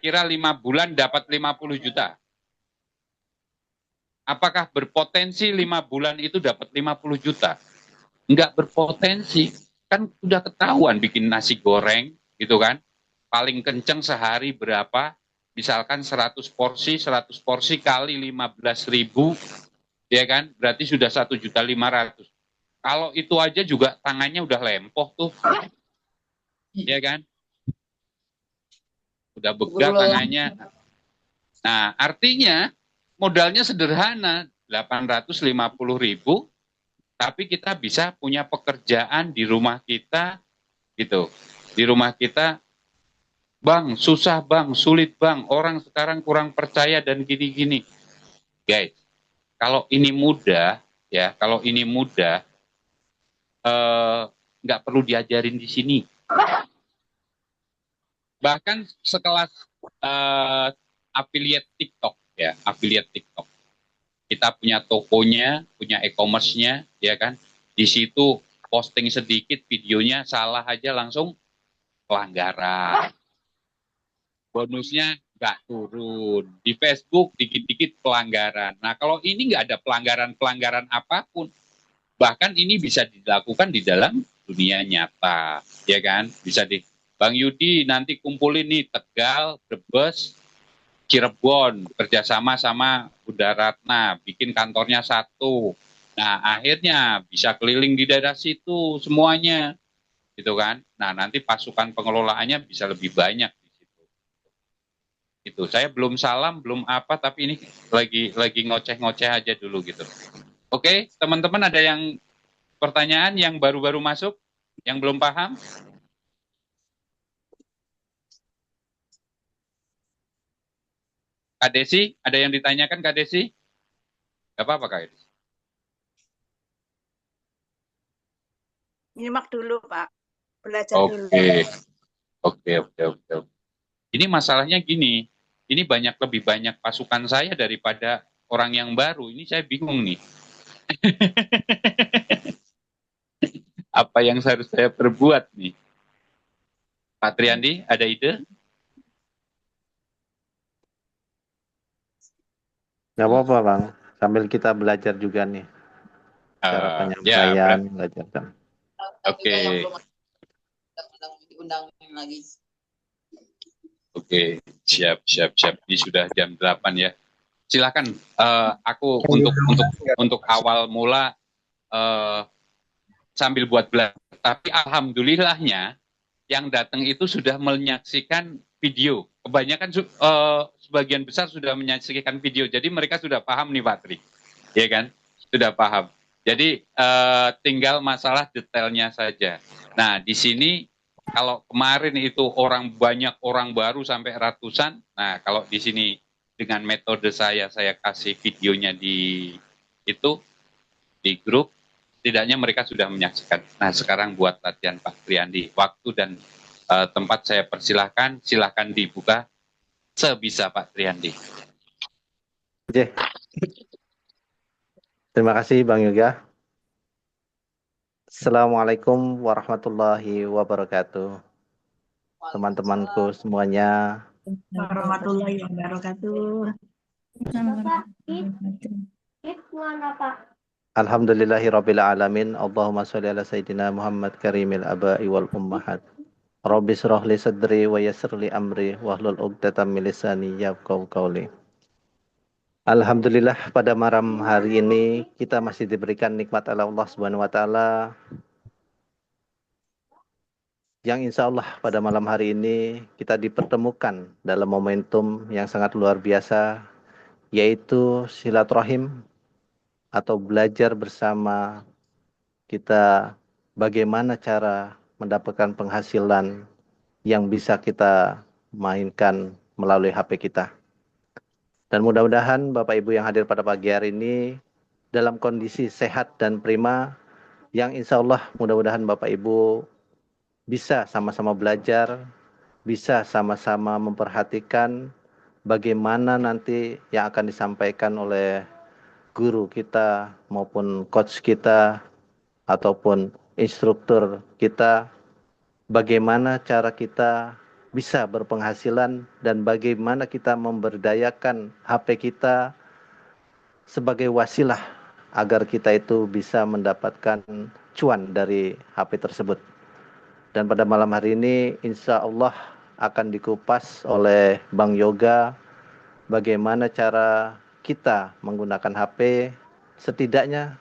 kira-kira 5 bulan dapat 50 juta. Apakah berpotensi 5 bulan itu dapat 50 juta? Enggak berpotensi. Kan udah ketahuan bikin nasi goreng, gitu kan. Paling kenceng sehari berapa? Misalkan 100 porsi kali 15.000, ya kan? Berarti sudah 1.500.000. Kalau itu aja juga tangannya udah lempoh tuh, ya kan? Udah begah tangannya. Nah, artinya modalnya sederhana, 850.000, tapi kita bisa punya pekerjaan di rumah kita, gitu. Di rumah kita, bang, susah bang, sulit bang, orang sekarang kurang percaya dan gini-gini. Guys, kalau ini mudah, ya, kalau ini mudah, nggak perlu diajarin di sini. Bahkan sekelas affiliate TikTok, ya, affiliate TikTok. Kita punya tokonya, punya e-commerce-nya, ya kan. Di situ posting sedikit videonya salah aja langsung pelanggaran. Bonusnya nggak turun. Di Facebook dikit-dikit pelanggaran. Nah, kalau ini nggak ada pelanggaran-pelanggaran apapun, bahkan ini bisa dilakukan di dalam dunia nyata, ya kan? Bisa di Bang Yudi nanti kumpulin nih Tegal, Brebes, Cirebon, kerjasama sama Bunda Ratna, bikin kantornya satu. Nah, akhirnya bisa keliling di daerah situ semuanya, gitu kan? Nah, nanti pasukan pengelolaannya bisa lebih banyak di situ. Itu saya belum salam, belum apa, tapi ini lagi ngoceh-ngoceh aja dulu gitu. Oke, teman-teman ada yang pertanyaan yang baru-baru masuk, yang belum paham? Kak Desi, ada yang ditanyakan Kak Desi? Gak apa-apa Kak Desi. Nyimak dulu Pak, belajar dulu. Oke. Ini masalahnya gini, ini lebih banyak pasukan saya daripada orang yang baru. Ini saya bingung nih. Apa yang harus saya perbuat nih? Pak Triandi, ada ide? Nggak apa-apa Bang, sambil kita belajar juga nih cara penyampaian, belajar kan. Oke. Oke, siap. Ini sudah jam 8 ya. Silakan aku untuk awal mula sambil buat belajar. Tapi alhamdulillahnya yang datang itu sudah menyaksikan video. Kebanyakan sebagian besar sudah menyaksikan video. Jadi mereka sudah paham nih Pak Tri. Ya kan? Sudah paham. Jadi tinggal masalah detailnya saja. Nah, di sini kalau kemarin itu banyak orang baru sampai ratusan. Nah, kalau di sini dengan metode saya kasih videonya di grup, setidaknya mereka sudah menyaksikan. Nah, sekarang buat latihan Pak Triandi. Waktu dan tempat saya persilahkan, silahkan dibuka sebisa Pak Triandi. Oke. Terima kasih Bang Yoga. Assalamualaikum warahmatullahi wabarakatuh. Teman-temanku semuanya. Warahmatullahi wabarakatuh. Alhamdulillahirabbil alamin. Allahumma sholli ala sayyidina Muhammad karimil aba'i wal ummahat. Rabbi shrah li sadri wa yassir li amri wahlul 'uqdatam min lisani yafqahu qawli. Alhamdulillah pada malam hari ini kita masih diberikan nikmat Allah Subhanahu wa taala yang insya Allah pada malam hari ini kita dipertemukan dalam momentum yang sangat luar biasa, yaitu silaturahim atau belajar bersama kita bagaimana cara mendapatkan penghasilan yang bisa kita mainkan melalui HP kita. Dan mudah-mudahan Bapak Ibu yang hadir pada pagi hari ini dalam kondisi sehat dan prima, yang insya Allah mudah-mudahan Bapak Ibu bisa sama-sama belajar, bisa sama-sama memperhatikan bagaimana nanti yang akan disampaikan oleh guru kita maupun coach kita ataupun instruktur kita, bagaimana cara kita bisa berpenghasilan dan bagaimana kita memberdayakan HP kita sebagai wasilah agar kita itu bisa mendapatkan cuan dari HP tersebut. Dan pada malam hari ini insya Allah akan dikupas oleh Bang Yoga bagaimana cara kita menggunakan HP, setidaknya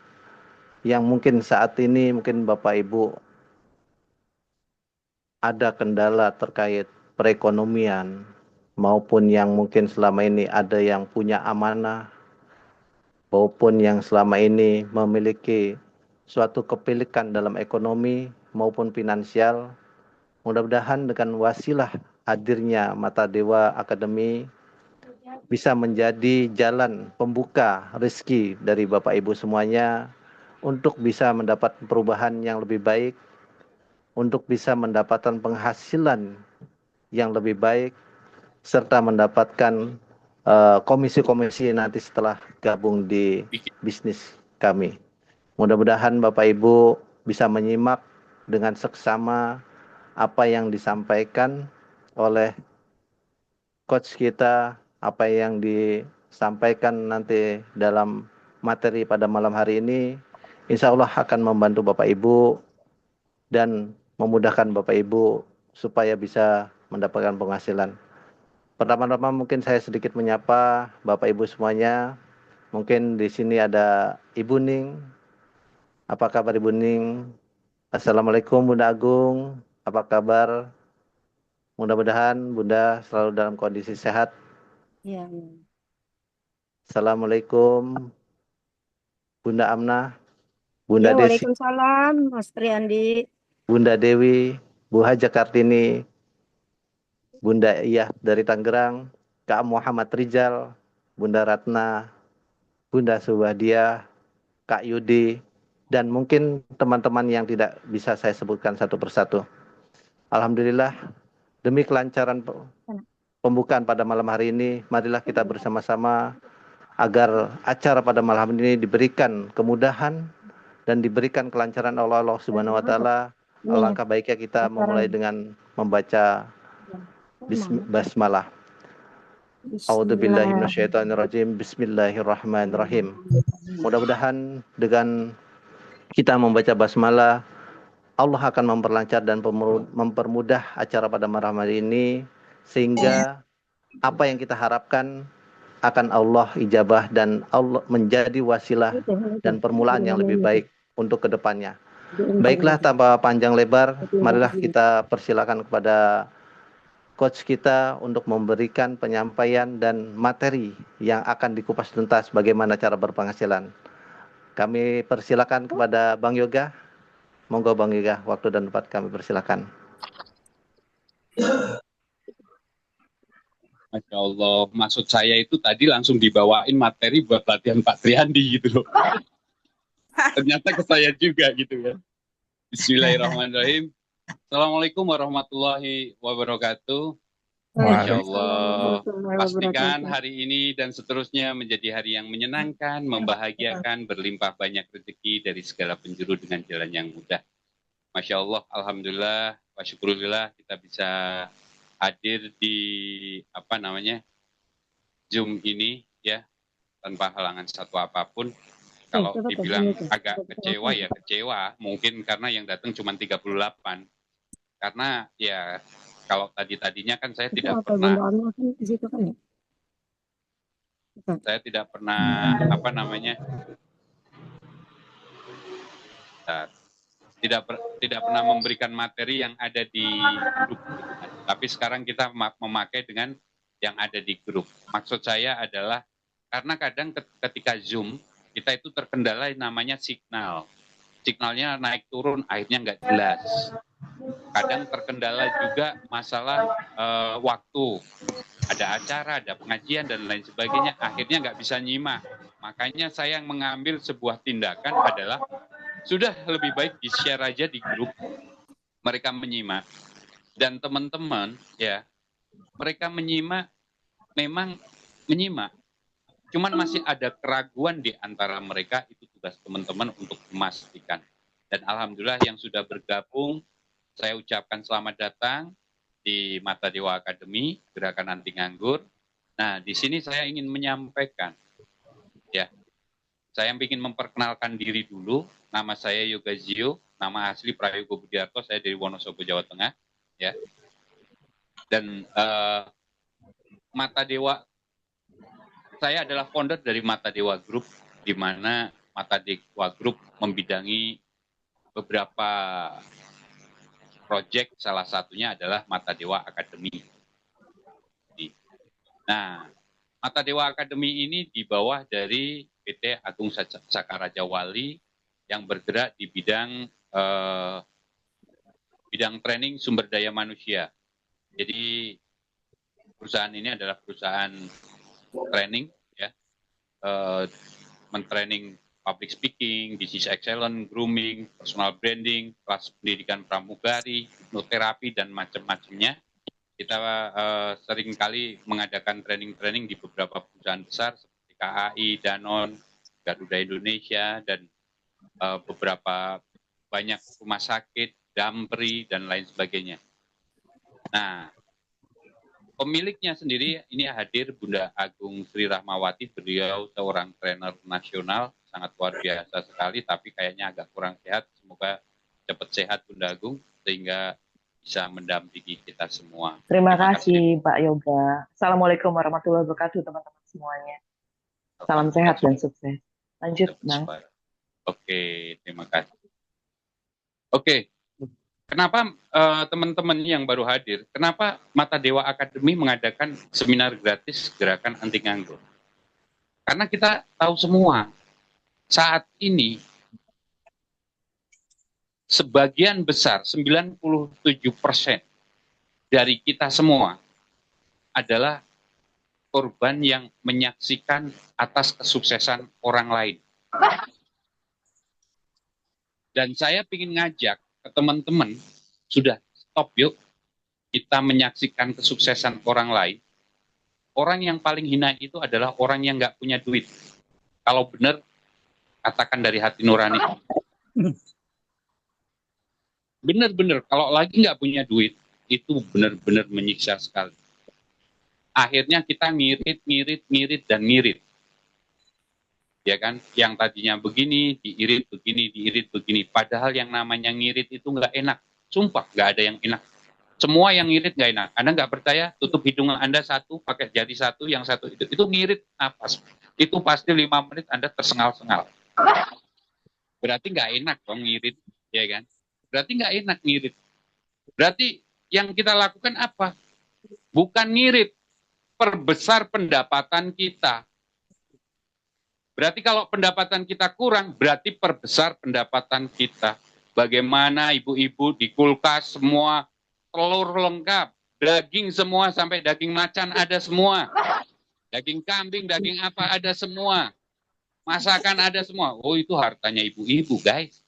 yang mungkin saat ini mungkin Bapak Ibu ada kendala terkait perekonomian maupun yang mungkin selama ini ada yang punya amanah maupun yang selama ini memiliki suatu kepilikan dalam ekonomi maupun finansial. Mudah-mudahan dengan wasilah hadirnya Mata Dewa Akademi bisa menjadi jalan pembuka rezeki dari Bapak Ibu semuanya untuk bisa mendapat perubahan yang lebih baik, untuk bisa mendapatkan penghasilan yang lebih baik, serta mendapatkan komisi-komisi nanti setelah gabung di bisnis kami. Mudah-mudahan Bapak Ibu bisa menyimak dengan seksama apa yang disampaikan oleh coach kita, apa yang disampaikan nanti dalam materi pada malam hari ini, insya Allah akan membantu Bapak Ibu dan memudahkan Bapak Ibu supaya bisa mendapatkan penghasilan. Pertama-tama mungkin saya sedikit menyapa Bapak Ibu semuanya. Mungkin di sini ada Ibu Ning. Apa kabar Ibu Ning? Assalamualaikum Bunda Agung. Apa kabar? Mudah-mudahan Bunda selalu dalam kondisi sehat. Ya. Assalamualaikum Bunda Amnah, Bunda Ya, Desi, Waalaikumsalam, Mas Triandi. Bunda Dewi, Bu Haja Kartini, Bunda Iyah dari Tangerang, Kak Muhammad Rizal, Bunda Ratna, Bunda Subadia, Kak Yudi, dan mungkin teman-teman yang tidak bisa saya sebutkan satu persatu. Alhamdulillah, demi kelancaran pembukaan pada malam hari ini, marilah kita bersama-sama agar acara pada malam ini diberikan kemudahan dan diberikan kelancaran oleh Allah Subhanahu wa taala. Alangkah baiknya kita memulai dengan membaca basmalah. A'udzubillahi minasyaitonirrajim. Bismillahirrahmanirrahim. Mudah-mudahan dengan kita membaca basmalah, Allah akan memperlancar dan mempermudah acara pada malam hari ini sehingga apa yang kita harapkan akan Allah ijabah dan Allah menjadi wasilah dan permulaan yang lebih baik untuk kedepannya. Baiklah, tanpa panjang lebar, marilah kita persilakan kepada coach kita untuk memberikan penyampaian dan materi yang akan dikupas tuntas bagaimana cara berpenghasilan. Kami persilakan kepada Bang Yoga. Monggo Bang Yoga, waktu dan tempat kami persilakan. Masya Allah, maksud saya itu tadi langsung dibawain materi buat latihan Pak Triandi gitu loh. Ternyata ke saya juga gitu ya. Bismillahirrahmanirrahim. Assalamualaikum warahmatullahi wabarakatuh. Masya Allah, pastikan hari ini dan seterusnya menjadi hari yang menyenangkan, membahagiakan, berlimpah banyak rezeki dari segala penjuru dengan jalan yang mudah. Masya Allah, Alhamdulillah, wa syukurillah kita bisa hadir di Zoom ini ya tanpa halangan satu apapun. Kalau dibilang agak kecewa ya kecewa, mungkin karena yang datang cuma 38. Karena ya kalau tadinya kan saya tidak pernah tidak pernah memberikan materi yang ada di grup, tapi sekarang kita memakai dengan yang ada di grup. Maksud saya adalah karena kadang ketika Zoom kita itu terkendala namanya signalnya naik turun, akhirnya nggak jelas. Kadang terkendala juga masalah waktu, ada acara, ada pengajian dan lain sebagainya, akhirnya nggak bisa nyimak. Makanya saya yang mengambil sebuah tindakan adalah sudah lebih baik di-share aja di grup, mereka menyimak. Dan teman-teman ya, mereka menyimak, memang menyimak. Cuman masih ada keraguan di antara mereka, itu tugas teman-teman untuk memastikan. Dan alhamdulillah yang sudah bergabung, saya ucapkan selamat datang. di Mata Dewa Academy, Gerakan Anti Nganggur. Nah, di sini saya ingin menyampaikan, ya, saya ingin memperkenalkan diri dulu. Nama saya Yoga Zio, nama asli Prayogo Budiarto, saya dari Wonosobo, Jawa Tengah, ya. Dan Mata Dewa, saya adalah founder dari Mata Dewa Group, di mana Mata Dewa Group membidangi beberapa proyek, salah satunya adalah Mata Dewa Academy. Nah, Mata Dewa Academy ini di bawah dari PT Agung Sakaraja Wali yang bergerak di bidang training sumber daya manusia. Jadi perusahaan ini adalah perusahaan training, ya, mentraining public speaking, disease excellence, grooming, personal branding, kelas pendidikan pramugari, hipnoterapi, dan macam-macamnya. Kita sering kali mengadakan training-training di beberapa perusahaan besar seperti KAI, Danone, Garuda Indonesia, dan beberapa banyak rumah sakit, Damri, dan lain sebagainya. Nah, pemiliknya sendiri ini hadir Bunda Agung Sri Rahmawati. Beliau seorang trainer nasional, sangat luar biasa sekali, tapi kayaknya agak kurang sehat. Semoga cepat sehat Bunda Agung, sehingga bisa mendampingi kita semua. Terima kasih Pak Yoga. Assalamualaikum warahmatullahi wabarakatuh teman-teman semuanya. Salam sehat dan sukses. Lanjut, Bang. Oke, terima kasih. Oke, kenapa teman-teman yang baru hadir, kenapa Mata Dewa Academy mengadakan seminar gratis Gerakan Anti Nganggur? Karena kita tahu semua, saat ini sebagian besar, 97% dari kita semua adalah korban yang menyaksikan atas kesuksesan orang lain. Dan saya ingin ngajak ke teman-teman, sudah stop yuk, kita menyaksikan kesuksesan orang lain. Orang yang paling hina itu adalah orang yang nggak punya duit. Kalau benar, katakan dari hati nurani. Benar-benar, kalau lagi nggak punya duit, itu benar-benar menyiksa sekali. Akhirnya kita ngirit, dan ngirit. Ya kan, yang tadinya begini, diirit begini. Padahal yang namanya ngirit itu nggak enak. Sumpah, nggak ada yang enak. Semua yang ngirit nggak enak. Anda nggak percaya, tutup hidung Anda satu, pakai jari satu, yang satu itu ngirit napas. Itu pasti 5 menit Anda tersengal-sengal. Berarti nggak enak dong ngirit, ya kan? Berarti nggak enak ngirit. Berarti yang kita lakukan apa? Bukan ngirit, perbesar pendapatan kita. Berarti kalau pendapatan kita kurang, berarti perbesar pendapatan kita. Bagaimana ibu-ibu di kulkas semua, telur lengkap, daging semua, sampai daging macan ada semua. Daging kambing, daging apa ada semua. Masakan ada semua. Oh, itu hartanya ibu-ibu, guys.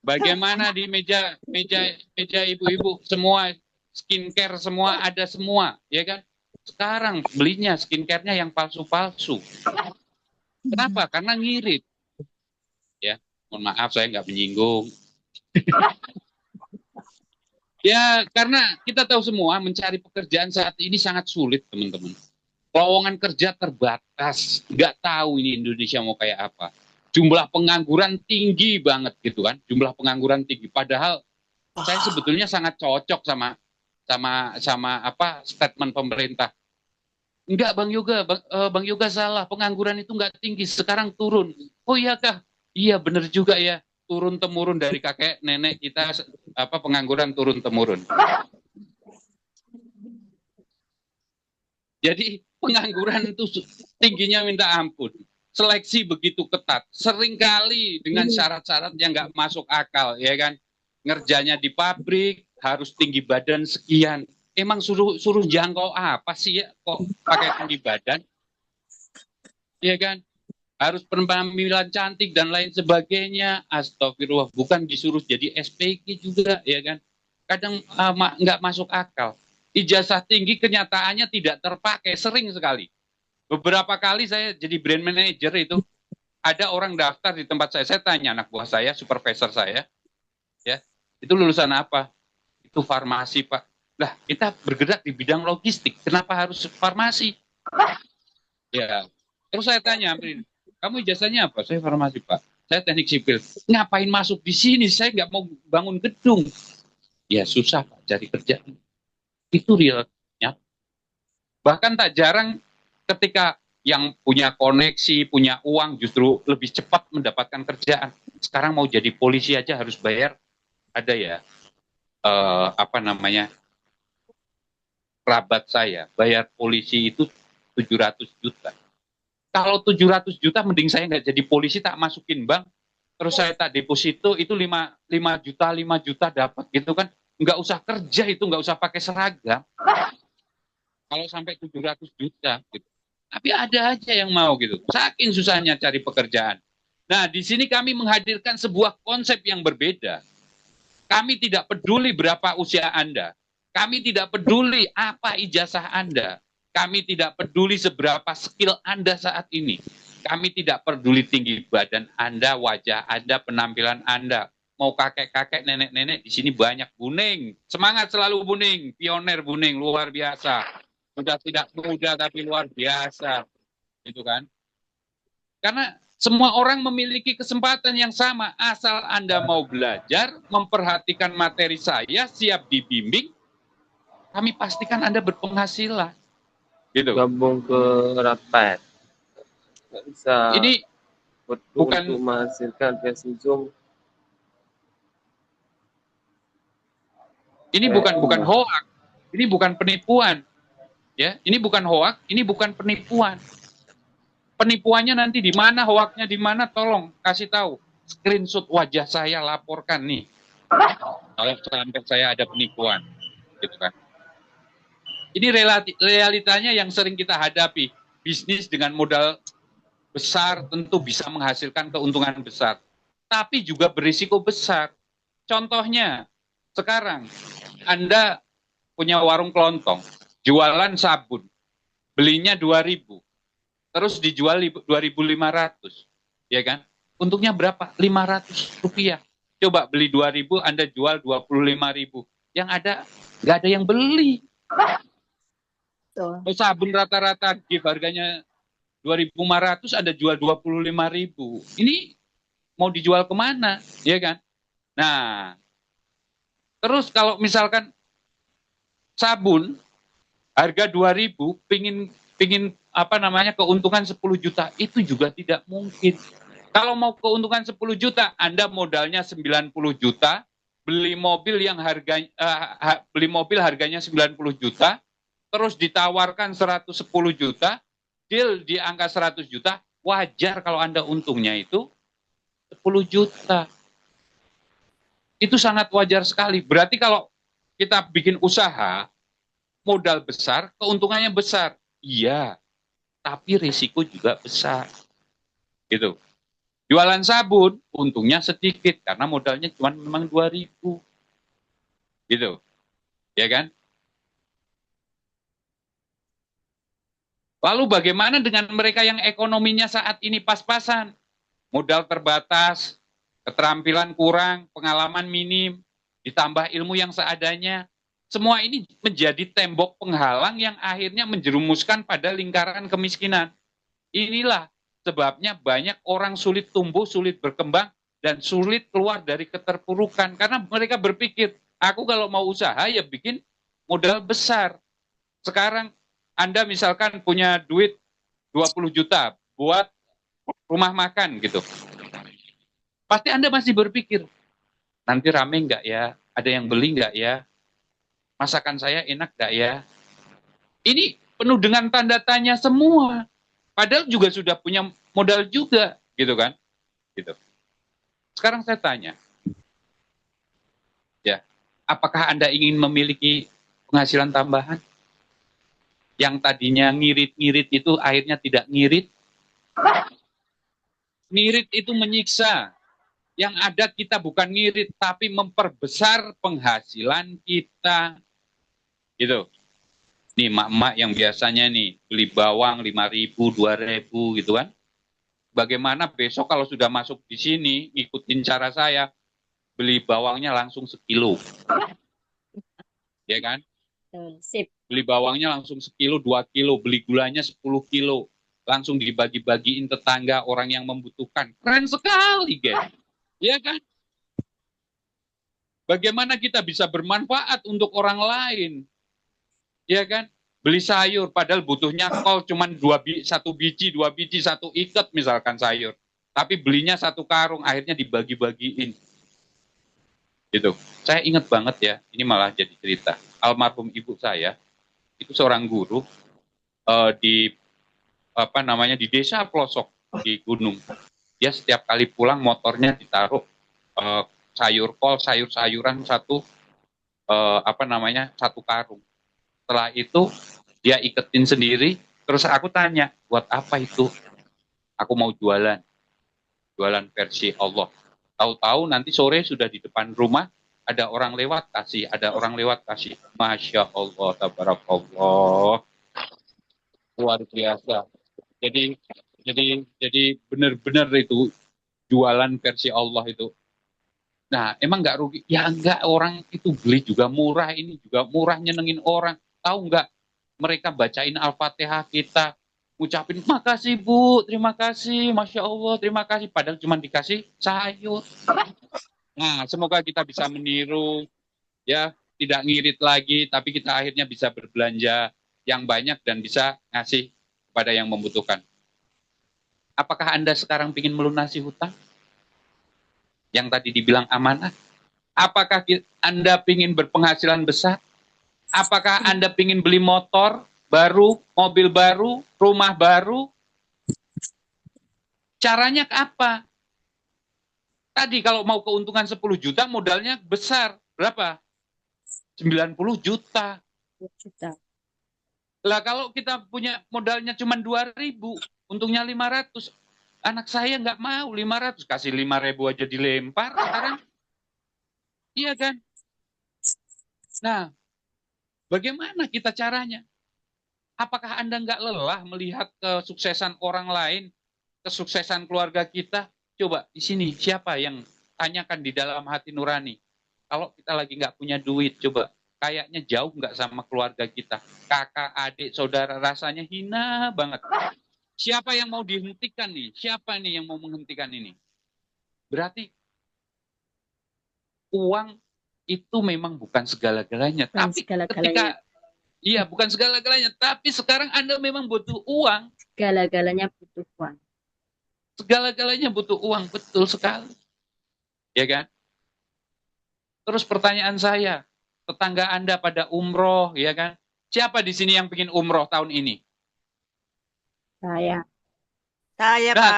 Bagaimana di meja ibu-ibu semua, skincare semua ada semua, ya kan? Sekarang belinya skincare-nya yang palsu-palsu. Kenapa? Karena ngirit. Ya, mohon maaf saya nggak menyinggung. Ya, karena kita tahu semua mencari pekerjaan saat ini sangat sulit, teman-teman. Lowongan kerja terbatas. Nggak tahu ini Indonesia mau kayak apa. Jumlah pengangguran tinggi banget gitu kan. Jumlah pengangguran tinggi. Padahal saya sebetulnya sangat cocok sama apa statement pemerintah. Enggak, Bang Yoga salah. Pengangguran itu enggak tinggi, sekarang turun. Oh iya kah? Iya benar juga ya. Turun temurun dari kakek nenek kita, apa pengangguran turun temurun. Jadi pengangguran itu tingginya minta ampun. Seleksi begitu ketat. Seringkali dengan syarat-syarat yang enggak masuk akal, ya kan? Ngerjanya di pabrik harus tinggi badan sekian. Emang suruh jangkau apa sih ya kok pakai tinggi badan? Iya kan? Harus penampilan cantik dan lain sebagainya. Astagfirullah, bukan disuruh jadi SPG juga, ya kan? Kadang nggak masuk akal. Ijazah tinggi kenyataannya tidak terpakai, sering sekali. Beberapa kali saya jadi brand manager itu, ada orang daftar di tempat saya tanya anak buah saya, supervisor saya, ya, itu lulusan apa? Itu farmasi, Pak. Lah, kita bergerak di bidang logistik, kenapa harus farmasi? Ya, terus saya tanya, kamu ijazahnya apa? Saya farmasi, Pak. Saya teknik sipil. Ngapain masuk di sini? Saya nggak mau bangun gedung. Ya susah, Pak, cari kerja. Itu realnya. Bahkan tak jarang ketika yang punya koneksi, punya uang justru lebih cepat mendapatkan kerjaan. Sekarang mau jadi polisi aja harus bayar, ada ya, apa namanya, kerabat saya, bayar polisi itu 700 juta. Kalau 700 juta mending saya nggak jadi polisi, tak masukin bank, terus saya tak deposito, itu 5 juta dapat gitu kan. Nggak usah kerja itu, nggak usah pakai seragam. Kalau sampai 700 juta gitu. Tapi ada aja yang mau gitu. Saking susahnya cari pekerjaan. Nah, di sini kami menghadirkan sebuah konsep yang berbeda. Kami tidak peduli berapa usia Anda. Kami tidak peduli apa ijazah Anda. Kami tidak peduli seberapa skill Anda saat ini. Kami tidak peduli tinggi badan Anda, wajah Anda, penampilan Anda. Mau kakek-kakek, nenek-nenek, di sini banyak. Buning. Semangat selalu Buning. Pioner Buning, luar biasa. Sudah tidak muda tapi luar biasa, gitu kan? Karena semua orang memiliki kesempatan yang sama, asal Anda mau belajar, memperhatikan materi saya, siap dibimbing, kami pastikan Anda berpenghasilan, gitu. Gabung ke Rapid, nggak bisa. Ini bukan untuk menghasilkan versi Zoom. Ini bukan hoax, ini bukan penipuan. Ya, ini bukan hoak, ini bukan penipuan. Penipuannya nanti di mana, hoaknya di mana, tolong kasih tahu. Screenshot wajah saya, laporkan nih. Kalau sampai saya ada penipuan, gitu kan. Ini realitanya yang sering kita hadapi. Bisnis dengan modal besar tentu bisa menghasilkan keuntungan besar, tapi juga berisiko besar. Contohnya, sekarang Anda punya warung kelontong, jualan sabun, belinya 2.000, terus dijual 2.500, ya kan? Untungnya berapa? 500 rupiah. Coba beli 2.000, Anda jual 25.000. Yang ada, nggak ada yang beli. Sabun rata-rata gift harganya 2.500, Anda jual 25.000. Ini mau dijual kemana, ya kan? Nah, terus kalau misalkan sabun harga 2.000, pingin apa namanya keuntungan 10 juta, itu juga tidak mungkin. Kalau mau keuntungan 10 juta, Anda modalnya 90 juta, beli mobil harganya 90 juta, terus ditawarkan 110 juta, deal di angka 100 juta, wajar kalau Anda untungnya itu 10 juta. Itu sangat wajar sekali. Berarti kalau kita bikin usaha, modal besar, keuntungannya besar. Iya, tapi risiko juga besar. Gitu. Jualan sabun, untungnya sedikit, karena modalnya cuma memang 2.000. Gitu. Ya kan? Lalu bagaimana dengan mereka yang ekonominya saat ini pas-pasan? Modal terbatas, keterampilan kurang, pengalaman minim, ditambah ilmu yang seadanya. Semua ini menjadi tembok penghalang yang akhirnya menjerumuskan pada lingkaran kemiskinan. Inilah sebabnya banyak orang sulit tumbuh, sulit berkembang, dan sulit keluar dari keterpurukan. Karena mereka berpikir, aku kalau mau usaha ya bikin modal besar. Sekarang Anda misalkan punya duit 20 juta buat rumah makan gitu. Pasti Anda masih berpikir, nanti rame nggak ya? Ada yang beli nggak ya? Masakan saya enak nggak ya? Ini penuh dengan tanda tanya semua. Padahal juga sudah punya modal juga, gitu kan? Gitu. Sekarang saya tanya, ya, apakah Anda ingin memiliki penghasilan tambahan? Yang tadinya ngirit-ngirit itu akhirnya tidak ngirit. Ngirit itu menyiksa. Yang ada kita bukan ngirit, tapi memperbesar penghasilan kita. Gitu. Nih emak-emak yang biasanya nih beli bawang 5.000, 2.000 gitu kan. Bagaimana besok kalau sudah masuk di sini, ngikutin cara saya, beli bawangnya langsung sekilo. Ya kan? Betul. Sip. Beli bawangnya langsung 1 kilo, 2 kilo, beli gulanya 10 kilo. Langsung dibagi-bagiin tetangga orang yang membutuhkan. Keren sekali, guys. Iya kan? Bagaimana kita bisa bermanfaat untuk orang lain? Iya kan? Beli sayur, padahal butuhnya kol cuma 1 biji, 2 biji, 1 ikat misalkan sayur. Tapi belinya 1 karung, akhirnya dibagi-bagiin. Gitu. Saya ingat banget ya, ini malah jadi cerita. Almarhum ibu saya, itu seorang guru di di desa pelosok di gunung. Dia setiap kali pulang motornya ditaruh sayur kol, sayur-sayuran 1 karung. Setelah itu dia iketin sendiri, terus aku tanya, buat apa itu? Aku mau jualan versi Allah. Tahu-tahu nanti sore sudah di depan rumah, ada orang lewat kasih. Masya Allah, tabarakallah. Luar biasa. Jadi benar-benar itu jualan versi Allah itu. Nah, emang nggak rugi? Ya nggak, orang itu beli juga murah, ini juga murah, nyenengin orang. Tahu nggak? Mereka bacain Al-Fatihah kita, ucapin makasih Bu, terima kasih, Masya Allah, terima kasih. Padahal cuma dikasih sayur. Nah, semoga kita bisa meniru, ya, tidak ngirit lagi, tapi kita akhirnya bisa berbelanja yang banyak dan bisa ngasih kepada yang membutuhkan. Apakah Anda sekarang ingin melunasi hutang? Yang tadi dibilang amanah? Apakah Anda ingin berpenghasilan besar? Apakah Anda ingin beli motor baru, mobil baru, rumah baru? Caranya apa? Tadi kalau mau keuntungan 10 juta, modalnya besar. Berapa? 90 juta. Lah kalau kita punya modalnya cuma 2.000, untungnya 500. Anak saya nggak mau 500, kasih 5.000 aja dilempar sekarang. Iya kan? Nah, bagaimana kita caranya? Apakah Anda nggak lelah melihat kesuksesan orang lain, kesuksesan keluarga kita? Coba di sini, siapa yang tanyakan di dalam hati nurani? Kalau kita lagi nggak punya duit, coba kayaknya jauh nggak sama keluarga kita. Kakak, adik, saudara, rasanya hina banget. Siapa yang mau dihentikan nih? Siapa nih yang mau menghentikan ini? Berarti uang itu memang bukan segala-galanya. Tapi ketika, iya bukan segala-galanya. Tapi sekarang Anda memang butuh uang. Segala-galanya butuh uang. Segala-galanya butuh uang, betul sekali. Ya kan? Terus pertanyaan saya, tetangga Anda pada umroh, ya kan? Siapa di sini yang ingin umroh tahun ini? Saya. Saya, Nah,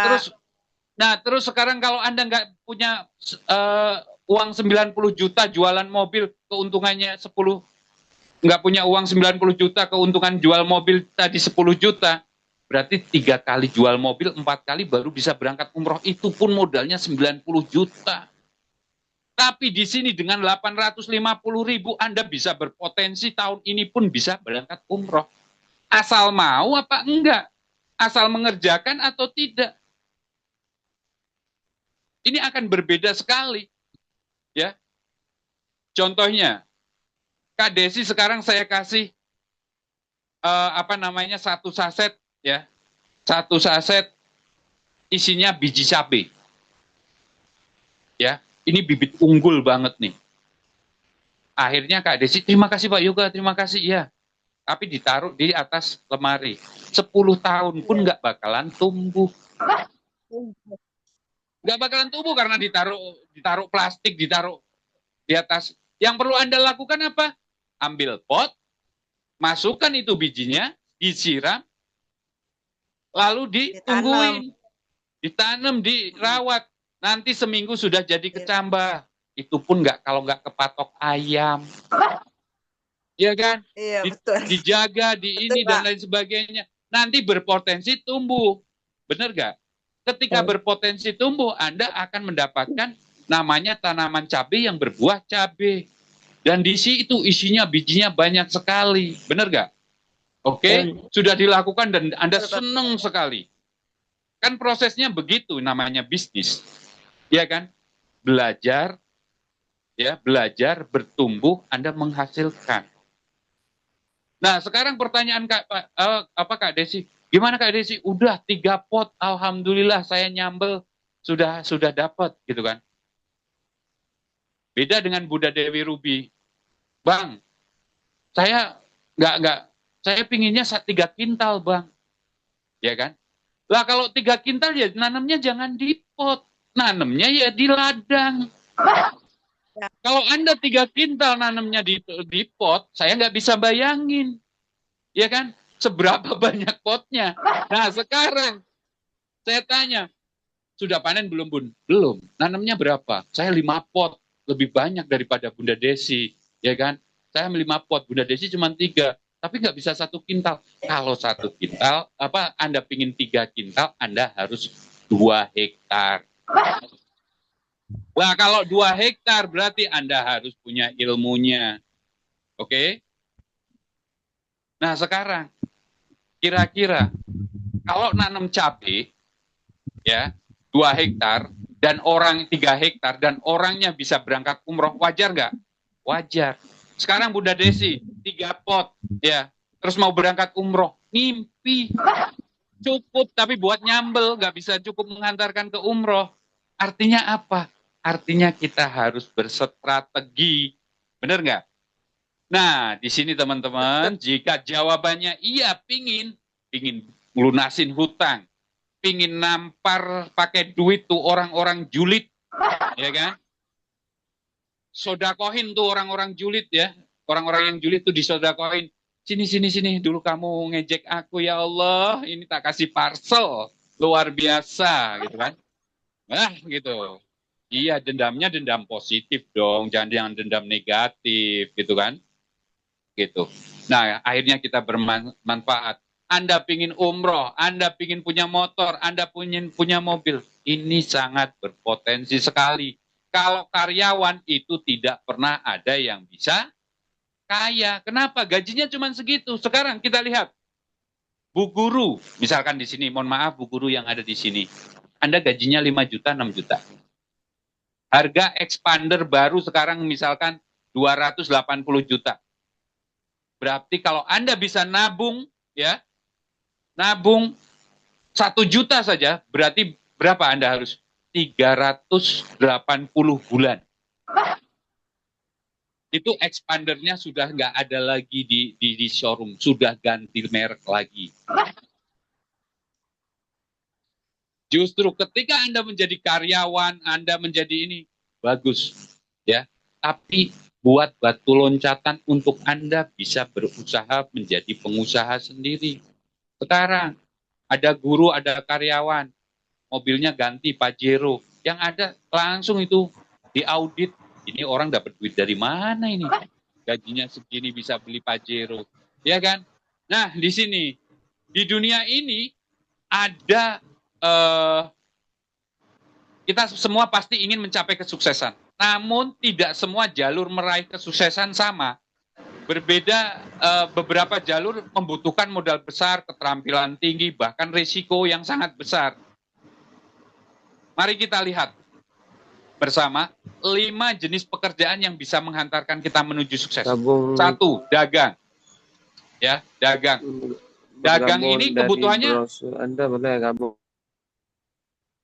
Pak. terus sekarang kalau Anda nggak punya uang 90 juta jualan mobil, keuntungannya 10, nggak punya uang 90 juta, keuntungan jual mobil tadi 10 juta, berarti 3 kali jual mobil, 4 kali baru bisa berangkat umroh. Itu pun modalnya 90 juta. Tapi di sini dengan 850.000 Anda bisa berpotensi tahun ini pun bisa berangkat umroh. Asal mau apa enggak? Asal mengerjakan atau tidak. Ini akan berbeda sekali. Ya. Contohnya, Kak Desi sekarang saya kasih 1 saset, ya. 1 saset isinya biji cabai. Ya, ini bibit unggul banget nih. Akhirnya Kak Desi, terima kasih Pak Yoga, terima kasih ya. Tapi ditaruh di atas lemari. 10 tahun pun nggak bakalan tumbuh. Nggak bakalan tumbuh karena ditaruh plastik, ditaruh di atas. Yang perlu Anda lakukan apa? Ambil pot, masukkan itu bijinya, disiram, lalu ditungguin. Ditanam, dirawat. Nanti seminggu sudah jadi kecambah. Itu pun kalau nggak kepatok ayam. Iya kan? Iya, betul. Dijaga, ini Betul, dan Pak. lain sebagainya. Nanti berpotensi tumbuh. Benar nggak? Ketika berpotensi tumbuh, Anda akan mendapatkan namanya tanaman cabai yang berbuah cabai. Dan di situ isinya bijinya banyak sekali. Benar nggak? Oke? Sudah dilakukan dan Anda senang sekali. Kan prosesnya begitu, namanya bisnis. Ya kan? Belajar, ya, belajar, bertumbuh, Anda menghasilkan. Nah, sekarang pertanyaan Kak Desi, gimana Kak Desi? Udah 3 pot, alhamdulillah saya nyambel sudah dapat gitu kan. Beda dengan Bunda Dewi Ruby. Bang, saya saya pinginnya 3 kintal, Bang. Ya kan? Lah kalau 3 kintal ya nanamnya jangan di pot, nanamnya ya di ladang. Kalau Anda 3 kintal nanamnya di pot, saya nggak bisa bayangin. Ya kan? Seberapa banyak potnya. Nah, sekarang saya tanya, sudah panen belum, Bun? Belum. Nanamnya berapa? Saya 5 pot. Lebih banyak daripada Bunda Desi. Ya kan? Saya 5 pot. Bunda Desi cuma 3. Tapi nggak bisa 1 kintal. Kalau 1 kintal, Anda pingin 3 kintal, Anda harus 2 hektar. Nah, kalau 2 hektar berarti Anda harus punya ilmunya. Oke? Nah, sekarang kira-kira kalau nanam cabai ya 2 hektar dan orang 3 hektar dan orangnya bisa berangkat umroh, wajar nggak? Wajar. Sekarang Bunda Desi 3 pot ya, terus mau berangkat umroh, mimpi. Cukup tapi buat nyambel, nggak bisa cukup mengantarkan ke umroh. Artinya apa? Artinya kita harus berstrategi. Benar nggak? Nah, di sini teman-teman, jika jawabannya iya, pingin lunasin hutang, pingin nampar pakai duit tuh orang-orang julid, ya kan? Sodakohin tuh orang-orang julid ya, orang-orang yang julid tuh disodakohin. Sini, dulu kamu ngejek aku ya Allah, ini tak kasih parcel, luar biasa, gitu kan? Nah, gitu. Iya, dendamnya dendam positif dong, jangan dendam negatif, gitu kan? Gitu. Nah, akhirnya kita bermanfaat. Anda pingin umroh, Anda pingin punya motor, Anda punya mobil. Ini sangat berpotensi sekali. Kalau karyawan itu tidak pernah ada yang bisa kaya. Kenapa? Gajinya cuma segitu. Sekarang kita lihat. Bu guru, misalkan di sini, mohon maaf Bu guru yang ada di sini. Anda gajinya 5 juta, 6 juta. Harga expander baru sekarang misalkan 280 juta. Berarti kalau Anda bisa nabung, ya, nabung 1 juta saja, berarti berapa Anda harus? 380 bulan. Itu expandernya sudah nggak ada lagi di showroom, sudah ganti merek lagi. Justru ketika Anda menjadi karyawan, Anda menjadi ini, bagus, ya. Tapi buat batu loncatan untuk Anda bisa berusaha menjadi pengusaha sendiri. Sekarang ada guru, ada karyawan, mobilnya ganti Pajero, yang ada langsung itu diaudit. Ini orang dapat duit dari mana ini? Gajinya segini bisa beli Pajero, ya kan? Nah, di sini di dunia ini ada kita semua pasti ingin mencapai kesuksesan. Namun tidak semua jalur meraih kesuksesan sama. Berbeda, beberapa jalur membutuhkan modal besar, keterampilan tinggi, bahkan risiko yang sangat besar. Mari kita lihat bersama 5 jenis pekerjaan yang bisa menghantarkan kita menuju sukses. 1, dagang. Ya, dagang. Dagang ini kebutuhannya Anda boleh gabung.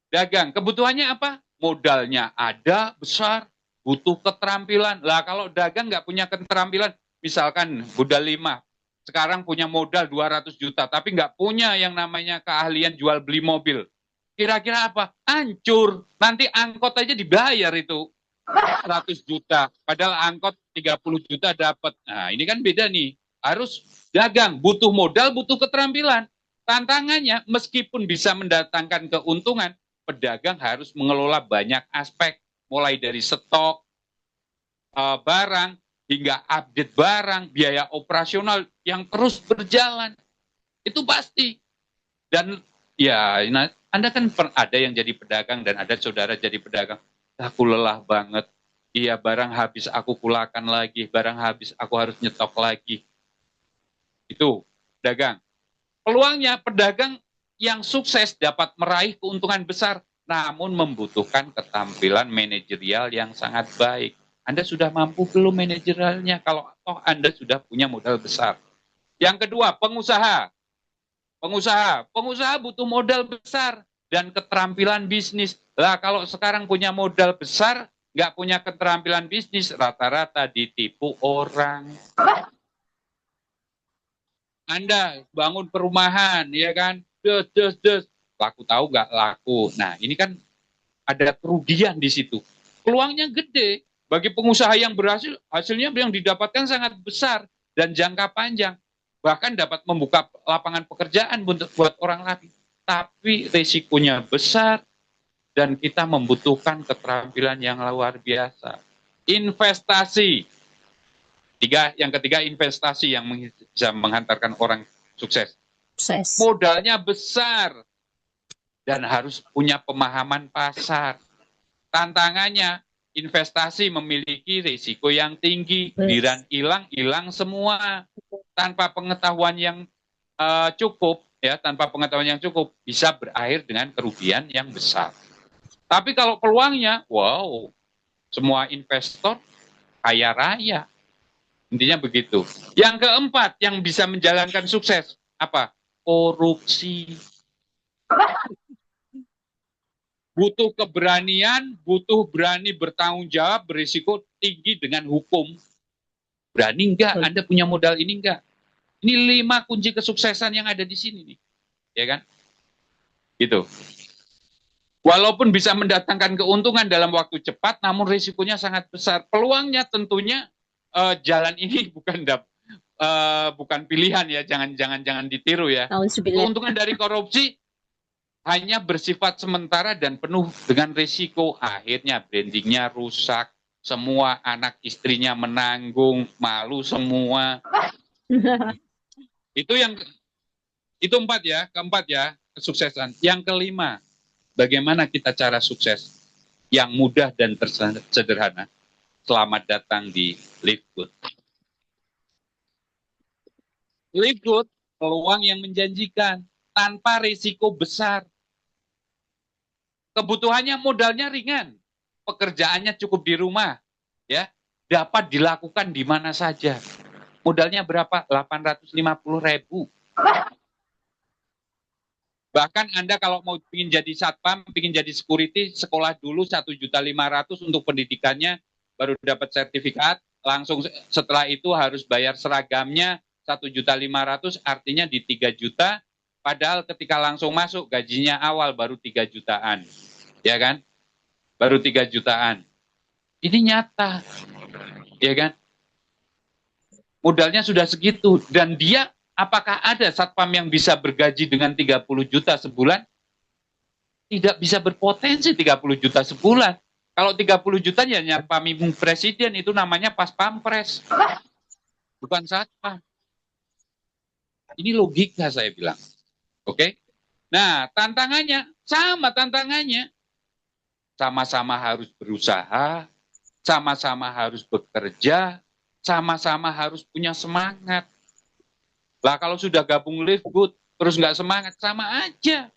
Dagang, kebutuhannya apa? Modalnya ada, besar, butuh keterampilan. Lah kalau dagang nggak punya keterampilan, misalkan Bunda 5, sekarang punya modal 200 juta, tapi nggak punya yang namanya keahlian jual beli mobil. Kira-kira apa? Hancur. Nanti angkot aja dibayar itu 100 juta. Padahal angkot 30 juta dapat. Nah ini kan beda nih. Harus dagang, butuh modal, butuh keterampilan. Tantangannya meskipun bisa mendatangkan keuntungan, pedagang harus mengelola banyak aspek, mulai dari stok barang, hingga update barang, biaya operasional yang terus berjalan. Itu pasti. Dan ya, Anda kan ada yang jadi pedagang dan ada saudara jadi pedagang. Aku lelah banget. Iya, barang habis aku kulakan lagi, barang habis aku harus nyetok lagi. Itu dagang. Peluangnya pedagang yang sukses dapat meraih keuntungan besar, namun membutuhkan keterampilan manajerial yang sangat baik. Anda sudah mampu belum manajerialnya kalau toh Anda sudah punya modal besar? Yang kedua, pengusaha. Pengusaha butuh modal besar dan keterampilan bisnis. Lah kalau sekarang punya modal besar, nggak punya keterampilan bisnis, rata-rata ditipu orang. Anda bangun perumahan, ya kan? Des. Laku tahu nggak laku. Nah, ini kan ada kerugian di situ. Peluangnya gede. Bagi pengusaha yang berhasil, hasilnya yang didapatkan sangat besar dan jangka panjang. Bahkan dapat membuka lapangan pekerjaan buat orang lain. Tapi risikonya besar dan kita membutuhkan keterampilan yang luar biasa. Investasi. Yang ketiga investasi yang bisa menghantarkan orang sukses. Modalnya besar dan harus punya pemahaman pasar. Tantangannya, investasi memiliki risiko yang tinggi, giliran hilang semua. Tanpa pengetahuan yang cukup, tanpa pengetahuan yang cukup, bisa berakhir dengan kerugian yang besar. Tapi kalau peluangnya, wow, semua investor kaya raya. Intinya begitu. Yang keempat, yang bisa menjalankan sukses, apa? Korupsi. Butuh keberanian, butuh berani bertanggung jawab, berisiko tinggi dengan hukum. Berani enggak? Anda punya modal ini enggak? Ini 5 kunci kesuksesan yang ada di sini nih. Ya kan? Gitu. Walaupun bisa mendatangkan keuntungan dalam waktu cepat, namun risikonya sangat besar. Peluangnya tentunya jalan ini bukan pilihan ya, jangan ditiru ya. Keuntungan dari korupsi hanya bersifat sementara dan penuh dengan risiko. Akhirnya brandingnya rusak, semua anak istrinya menanggung, malu semua. Itu 4 ya, keempat ya, kesuksesan. Yang kelima, bagaimana kita cara sukses yang mudah dan sederhana. Selamat datang di Live Good. Live Good, peluang yang menjanjikan tanpa risiko besar. Kebutuhannya modalnya ringan, pekerjaannya cukup di rumah, ya, dapat dilakukan di mana saja. Modalnya berapa? 850.000. Bahkan Anda kalau mau ingin jadi satpam, ingin jadi security, sekolah dulu 1.500.000 untuk pendidikannya, baru dapat sertifikat, langsung setelah itu harus bayar seragamnya 1.500.000, artinya di 3 juta, padahal ketika langsung masuk gajinya awal baru 3 jutaan. Ya kan? Baru 3 jutaan. Ini nyata. Ya kan? Modalnya sudah segitu dan dia apakah ada satpam yang bisa bergaji dengan 30 juta sebulan? Tidak bisa berpotensi 30 juta sebulan. Kalau 30 juta ya nyapami presiden itu namanya pas pampres. Bukan satpam. Ini logika saya bilang. Oke? Nah, tantangannya sama tantangannya. Sama-sama harus berusaha, sama-sama harus bekerja, sama-sama harus punya semangat. Lah kalau sudah gabung Live Good, terus nggak semangat, sama aja.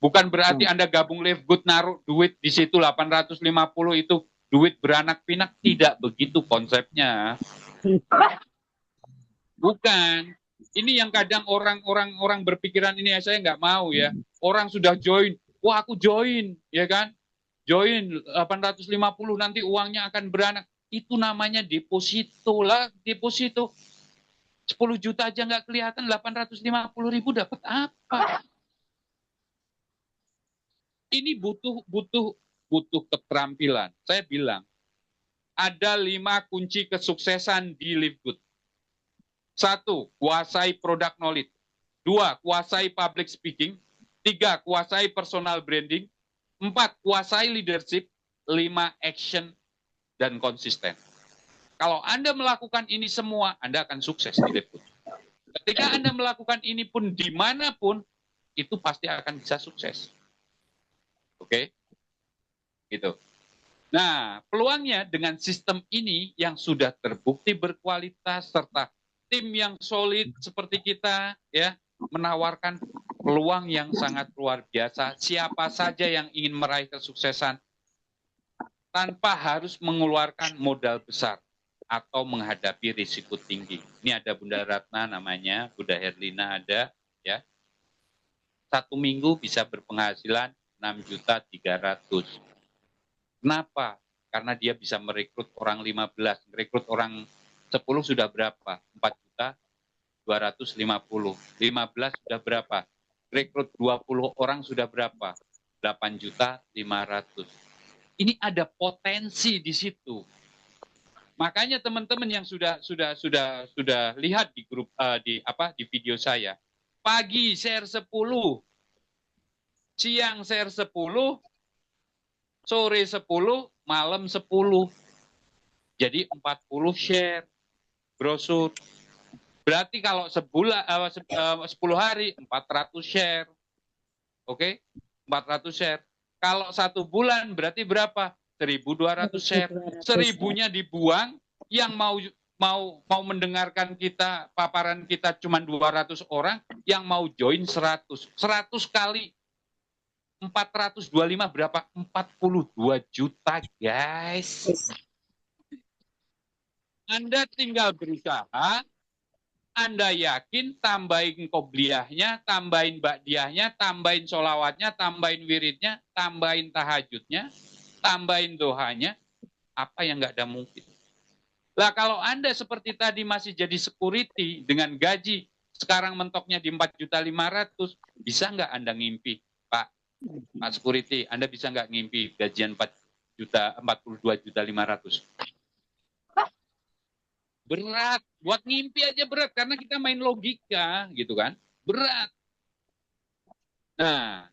Bukan berarti Anda gabung Live Good, naruh duit di situ 850 itu duit beranak pinak. Tidak begitu konsepnya. Bukan. Ini yang kadang orang berpikiran ini, saya nggak mau ya. Orang sudah join, wah aku join, ya kan? Join 850 nanti uangnya akan beranak. Itu namanya deposito lah, deposito. 10 juta aja nggak kelihatan, 850.000 dapat apa? Ini butuh keterampilan. Saya bilang, ada 5 kunci kesuksesan di Live Good. 1, kuasai product knowledge. 2, kuasai public speaking. 3, kuasai personal branding. 4, kuasai leadership. 5, action dan konsisten. Kalau Anda melakukan ini semua, Anda akan sukses di Live Good. Ketika Anda melakukan ini pun dimanapun, itu pasti akan bisa sukses. Oke? Gitu. Nah, peluangnya dengan sistem ini yang sudah terbukti berkualitas serta tim yang solid seperti kita, ya, menawarkan peluang yang sangat luar biasa. Siapa saja yang ingin meraih kesuksesan tanpa harus mengeluarkan modal besar. atau menghadapi risiko tinggi. Ini ada Bunda Ratna namanya, Bunda Herlina ada, ya. 1 minggu bisa berpenghasilan 6.300.000. Kenapa? Karena dia bisa merekrut orang 15, merekrut orang 10 sudah berapa? 4.250.000. 15 sudah berapa? Rekrut 20 orang sudah berapa? 8.500.000. Ini ada potensi di situ. Makanya teman-teman yang sudah lihat di grup di video saya, pagi share 10, siang share 10, sore 10, malam 10. Jadi 40 share brosur. Berarti kalau 10 hari 400 share. Oke? 400 share. Kalau 1 bulan berarti berapa? 1.200 share. 1.000-nya dibuang, yang mau mendengarkan kita, paparan kita cuma 200 orang, yang mau join 100. 100 kali 425 berapa? 42 juta, guys. Anda tinggal berusaha, Anda yakin, tambahin qobliyahnya, tambahin ba'diyahnya, tambahin sholawatnya, tambahin wiridnya, tambahin tahajudnya, tambahin dohanya, apa yang nggak ada mungkin. Lah kalau Anda seperti tadi masih jadi security dengan gaji, sekarang mentoknya di 4.500.000, bisa nggak Anda ngimpi, Pak security, Anda bisa nggak ngimpi gajian 42.500.000? Berat, buat ngimpi aja berat, karena kita main logika, gitu kan, berat. Nah,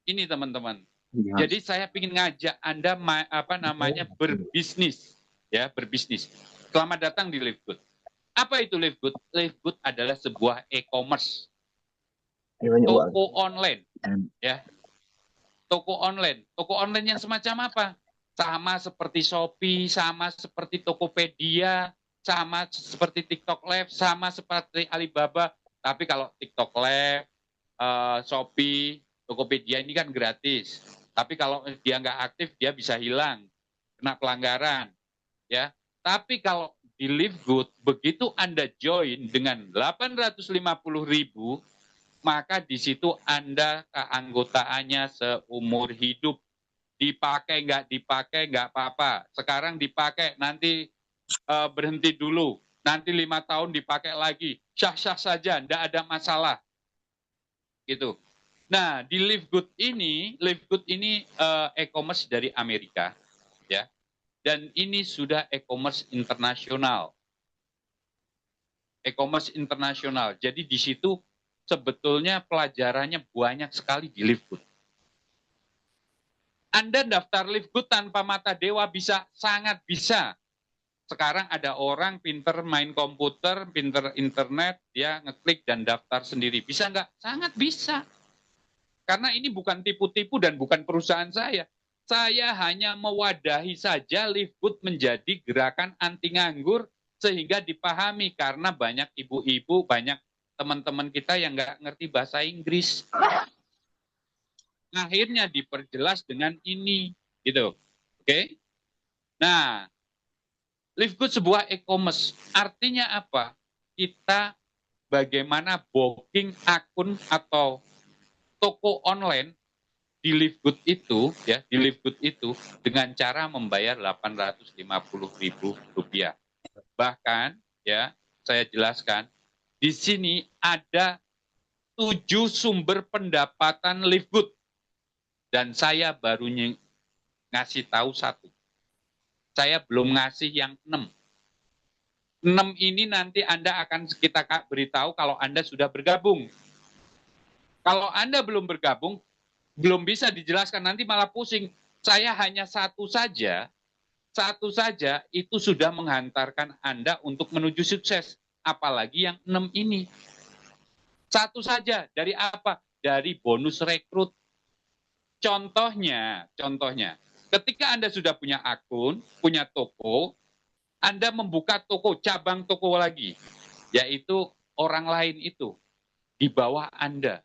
ini teman-teman. Jadi saya ingin ngajak Anda berbisnis, ya, berbisnis. Selamat datang di Livegood. Apa itu Livegood? Livegood adalah sebuah e-commerce, toko online, ya, toko online. Toko online yang semacam apa? Sama seperti Shopee, sama seperti Tokopedia, sama seperti TikTok Live, sama seperti Alibaba. Tapi kalau TikTok Live, Shopee, Tokopedia ini kan gratis. Tapi kalau dia nggak aktif, dia bisa hilang, kena pelanggaran, ya. Tapi kalau di Livegood, begitu Anda join dengan 850.000, maka di situ Anda keanggotaannya seumur hidup. Dipakai nggak apa-apa. Sekarang dipakai, nanti berhenti dulu, nanti 5 tahun dipakai lagi, sah-sah saja, tidak ada masalah, gitu. Nah, di Livegood ini e-commerce dari Amerika, ya, dan ini sudah e-commerce internasional, Jadi di situ sebetulnya pelajarannya banyak sekali di Livegood. Anda daftar Livegood tanpa mata dewa sangat bisa. Sekarang ada orang pinter main komputer, pinter internet, dia ngeklik dan daftar sendiri. Bisa nggak? Sangat bisa. Karena ini bukan tipu-tipu dan bukan perusahaan saya. Saya hanya mewadahi saja Livegood menjadi gerakan anti nganggur sehingga dipahami, karena banyak ibu-ibu, banyak teman-teman kita yang nggak ngerti bahasa Inggris. Akhirnya diperjelas dengan ini, gitu. Oke? Nah, Livegood sebuah e-commerce. Artinya apa? Kita bagaimana booking akun atau toko online di Livegood itu, ya, di Livegood itu dengan cara membayar Rp850.000. Bahkan, ya, saya jelaskan, di sini ada 7 sumber pendapatan Livegood. Dan saya baru ngasih tahu 1. Saya belum ngasih yang 6. 6 ini nanti kita beritahu kalau Anda sudah bergabung. Kalau Anda belum bergabung, belum bisa dijelaskan, nanti malah pusing. Saya hanya 1 saja itu sudah menghantarkan Anda untuk menuju sukses. Apalagi yang 6 ini. 1 saja, dari apa? Dari bonus rekrut. Contohnya, ketika Anda sudah punya akun, punya toko, Anda membuka toko, cabang toko lagi, yaitu orang lain itu, di bawah Anda.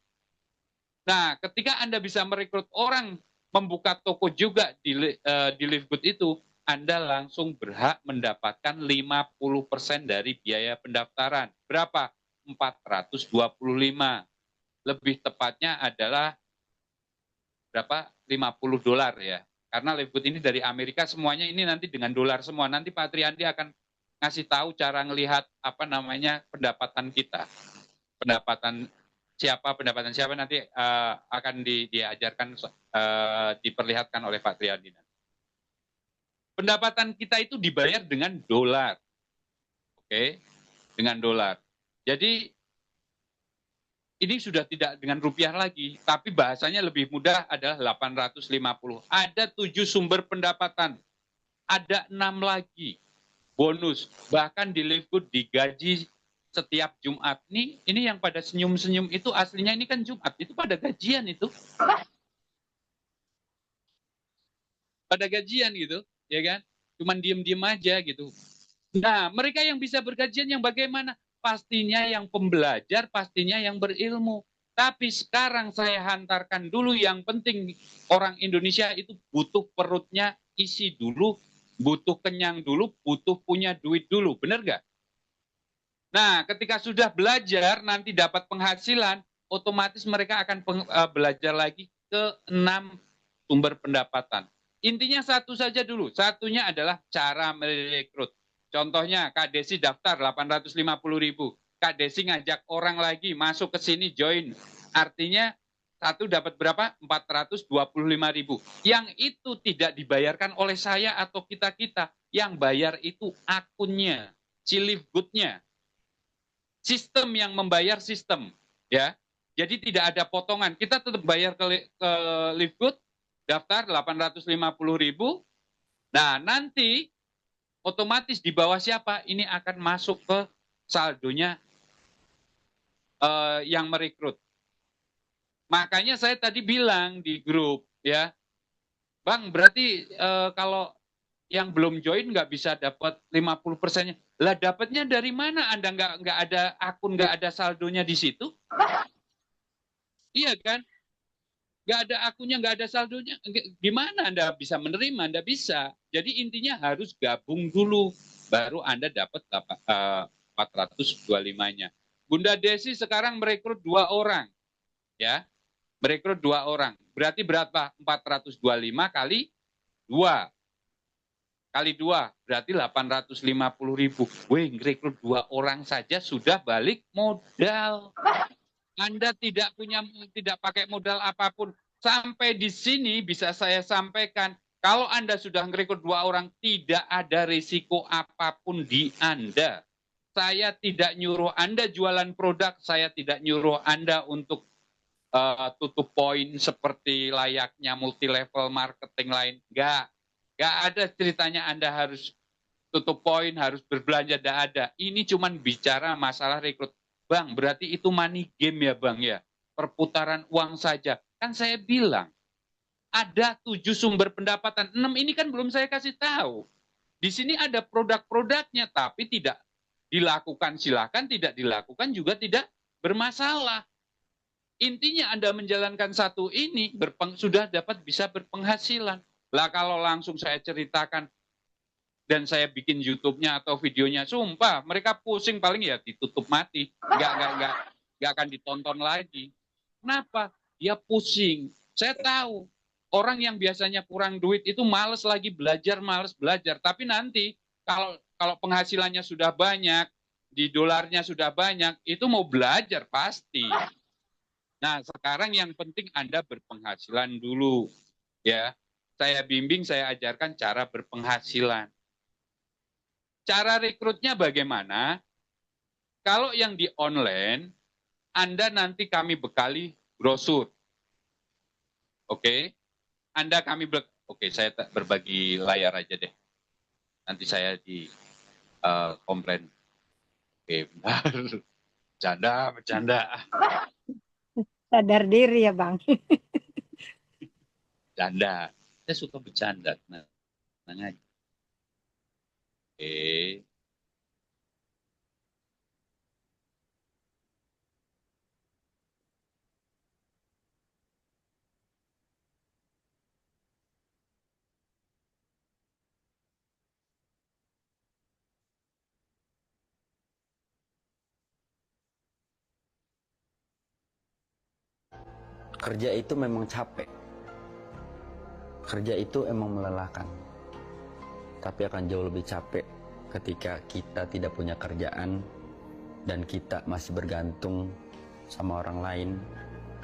Nah, ketika Anda bisa merekrut orang membuka toko juga di Livegood itu, Anda langsung berhak mendapatkan 50% dari biaya pendaftaran. Berapa? 425. Lebih tepatnya adalah berapa? $50 ya. Karena Livegood ini dari Amerika, semuanya ini nanti dengan dolar semua. Nanti Pak Triandi akan ngasih tahu cara ngelihat pendapatan kita. Pendapatan siapa nanti akan diajarkan, diperlihatkan oleh Pak Triandi. Pendapatan kita itu dibayar dengan dolar. Oke, dengan dolar. Jadi ini sudah tidak dengan rupiah lagi, tapi bahasanya lebih mudah adalah 850. Ada 7 sumber pendapatan. Ada 6 lagi bonus. Bahkan di Livegood digaji setiap Jumat. Ini yang pada senyum-senyum itu aslinya ini kan Jumat. Itu pada gajian itu. Pada gajian gitu, ya kan? Cuman diem-diem aja gitu. Nah, mereka yang bisa bergajian yang bagaimana? Pastinya yang pembelajar, pastinya yang berilmu. Tapi sekarang saya hantarkan dulu yang penting, orang Indonesia itu butuh perutnya isi dulu, butuh kenyang dulu, butuh punya duit dulu. Benar nggak? Nah, ketika sudah belajar, nanti dapat penghasilan, otomatis mereka akan belajar lagi ke 6 sumber pendapatan. Intinya satu saja dulu. Satunya adalah cara merekrut. Contohnya Kak Desi daftar 850.000. Kak Desi ngajak orang lagi masuk ke sini join. Artinya satu dapat berapa? 425.000. Yang itu tidak dibayarkan oleh saya atau kita-kita. Yang bayar itu akunnya, si Livegood-nya. Sistem yang membayar sistem, ya. Jadi tidak ada potongan. Kita tetap bayar ke Livegood, daftar 850.000. Nah, nanti otomatis di bawah siapa? Ini akan masuk ke saldonya yang merekrut. Makanya saya tadi bilang di grup, ya, Bang, berarti kalau yang belum join nggak bisa dapat 50%-nya. Lah dapatnya dari mana? Anda nggak ada akun, nggak ada saldonya di situ? Iya kan? Nggak ada akunnya, nggak ada saldonya. Gimana Anda bisa menerima? Anda bisa. Jadi intinya harus gabung dulu. Baru Anda dapat 425-nya. Bunda Desi sekarang merekrut 2 orang. Ya, merekrut 2 orang. Berarti berapa? 425 kali 2. Kali 2, berarti 850.000. Wih, merekrut 2 orang saja sudah balik modal. Anda tidak pakai modal apapun. Sampai di sini bisa saya sampaikan, kalau Anda sudah merekrut 2 orang, tidak ada risiko apapun di Anda. Saya tidak nyuruh Anda jualan produk, saya tidak nyuruh Anda untuk tutup poin seperti layaknya multi level marketing lain. Enggak ada ceritanya Anda harus tutup poin, harus berbelanja, tidak ada. Ini cuma bicara masalah rekrut. Bang, berarti itu money game ya Bang ya? Perputaran uang saja. Kan saya bilang, ada 7 sumber pendapatan. 6 ini kan belum saya kasih tahu. Di sini ada produk-produknya, tapi tidak dilakukan silakan, tidak dilakukan juga tidak bermasalah. Intinya Anda menjalankan satu ini, sudah dapat bisa berpenghasilan. Lah kalau langsung saya ceritakan, dan saya bikin YouTube-nya atau videonya, sumpah mereka pusing, paling ya ditutup mati, nggak akan ditonton lagi. Kenapa? Dia pusing. Saya tahu orang yang biasanya kurang duit itu males lagi belajar, tapi nanti kalau penghasilannya sudah banyak, di dolarnya sudah banyak, itu mau belajar pasti. Nah, sekarang yang penting Anda berpenghasilan dulu, ya. Saya bimbing, saya ajarkan cara berpenghasilan. Cara rekrutnya bagaimana? Kalau yang di online, Anda nanti kami bekali brosur. Oke? Anda kami oke, saya berbagi layar aja deh. Nanti saya di komplain. Oke, benar. Bercanda. Sadar diri ya Bang. Bercanda. Saya suka bercanda. Tenang aja. Oke. Kerja itu memang capek. Kerja itu emang melelahkan. Tapi akan jauh lebih capek ketika kita tidak punya kerjaan dan kita masih bergantung sama orang lain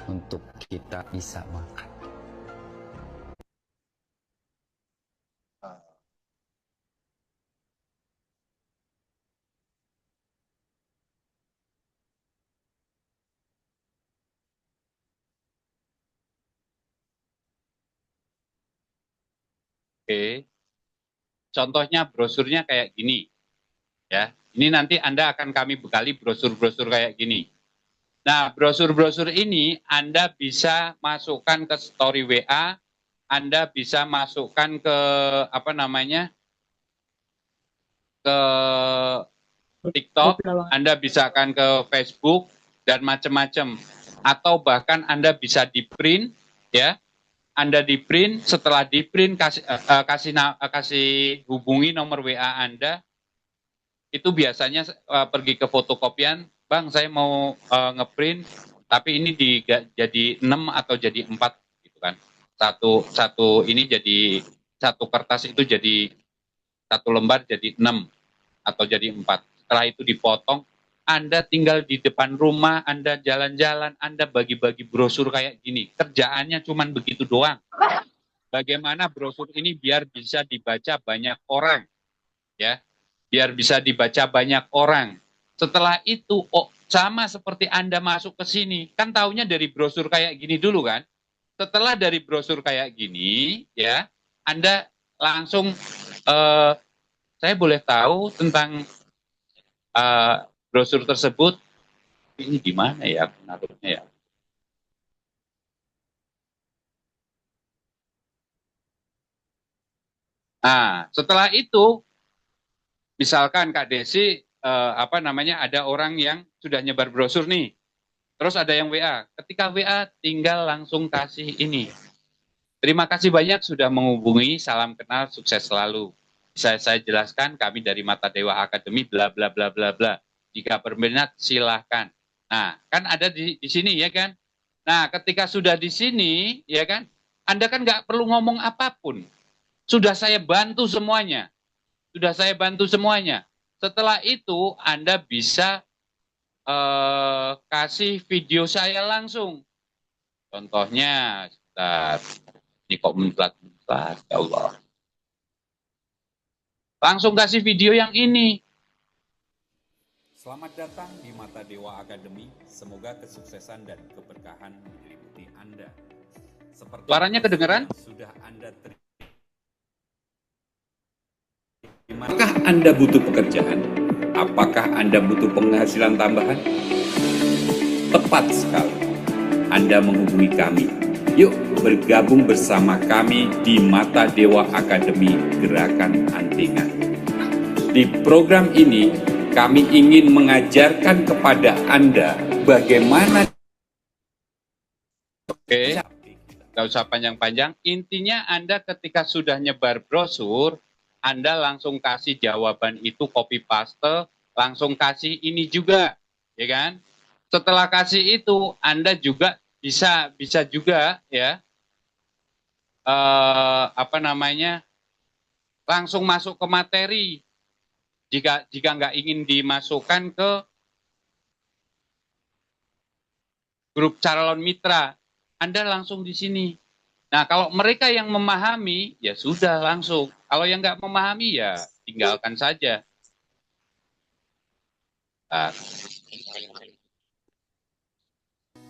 untuk kita bisa makan. Oke, contohnya brosurnya kayak gini, ya. Ini nanti Anda akan kami bekali brosur-brosur kayak gini. Nah, brosur-brosur ini Anda bisa masukkan ke story WA, Anda bisa masukkan ke apa namanya, ke TikTok, Anda bisa akan ke Facebook dan macam-macam. Atau bahkan Anda bisa di print, ya. Anda di print, setelah di print kasih hubungi nomor WA Anda. Itu biasanya pergi ke fotokopian, Bang, saya mau ngeprint, tapi ini jadi 6 atau jadi 4 gitu kan. Satu ini jadi satu kertas itu jadi satu lembar jadi 6 atau jadi 4. Setelah itu dipotong, Anda tinggal di depan rumah, Anda jalan-jalan, Anda bagi-bagi brosur kayak gini. Kerjaannya cuma begitu doang. Bagaimana brosur ini biar bisa dibaca banyak orang, ya, biar bisa dibaca banyak orang. Setelah itu, sama seperti Anda masuk ke sini, kan taunya dari brosur kayak gini dulu kan. Setelah dari brosur kayak gini, ya, Anda langsung, saya boleh tahu tentang brosur tersebut. Ini di mana ya naruhnya ya? Nah, setelah itu, misalkan Kak Desi, apa namanya, ada orang yang sudah nyebar brosur nih, terus ada yang WA. Ketika WA, tinggal langsung kasih ini. Terima kasih banyak sudah menghubungi, salam kenal, sukses selalu. Bisa saya jelaskan, kami dari Mata Dewa Academy, bla bla bla bla bla. Jika berminat, silahkan. Nah, kan ada di sini ya kan. Nah, ketika sudah di sini, ya kan, Anda kan nggak perlu ngomong apapun. Sudah saya bantu semuanya. Sudah saya bantu semuanya. Setelah itu, Anda bisa kasih video saya langsung. Contohnya, sebentar. Ini kok muncrat-muncrat, ya Allah. Langsung kasih video yang ini. Selamat datang di Mata Dewa Academy. Semoga kesuksesan dan keberkahan meliputi Anda. Seperti suaranya kedengeran? Sudah Anda terima. Apakah Anda butuh pekerjaan? Apakah Anda butuh penghasilan tambahan? Tepat sekali. Anda menghubungi kami. Yuk bergabung bersama kami di Mata Dewa Academy Gerakan Antingan. Di program ini, kami ingin mengajarkan kepada Anda bagaimana. Oke, nggak usah panjang-panjang. Intinya Anda ketika sudah nyebar brosur, Anda langsung kasih jawaban itu copy paste, langsung kasih ini juga, ya kan? Setelah kasih itu, Anda juga bisa juga ya, apa namanya, langsung masuk ke materi. Jika nggak ingin dimasukkan ke grup calon mitra, Anda langsung di sini. Nah, kalau mereka yang memahami, ya sudah langsung. Kalau yang nggak memahami, ya tinggalkan saja. Nah.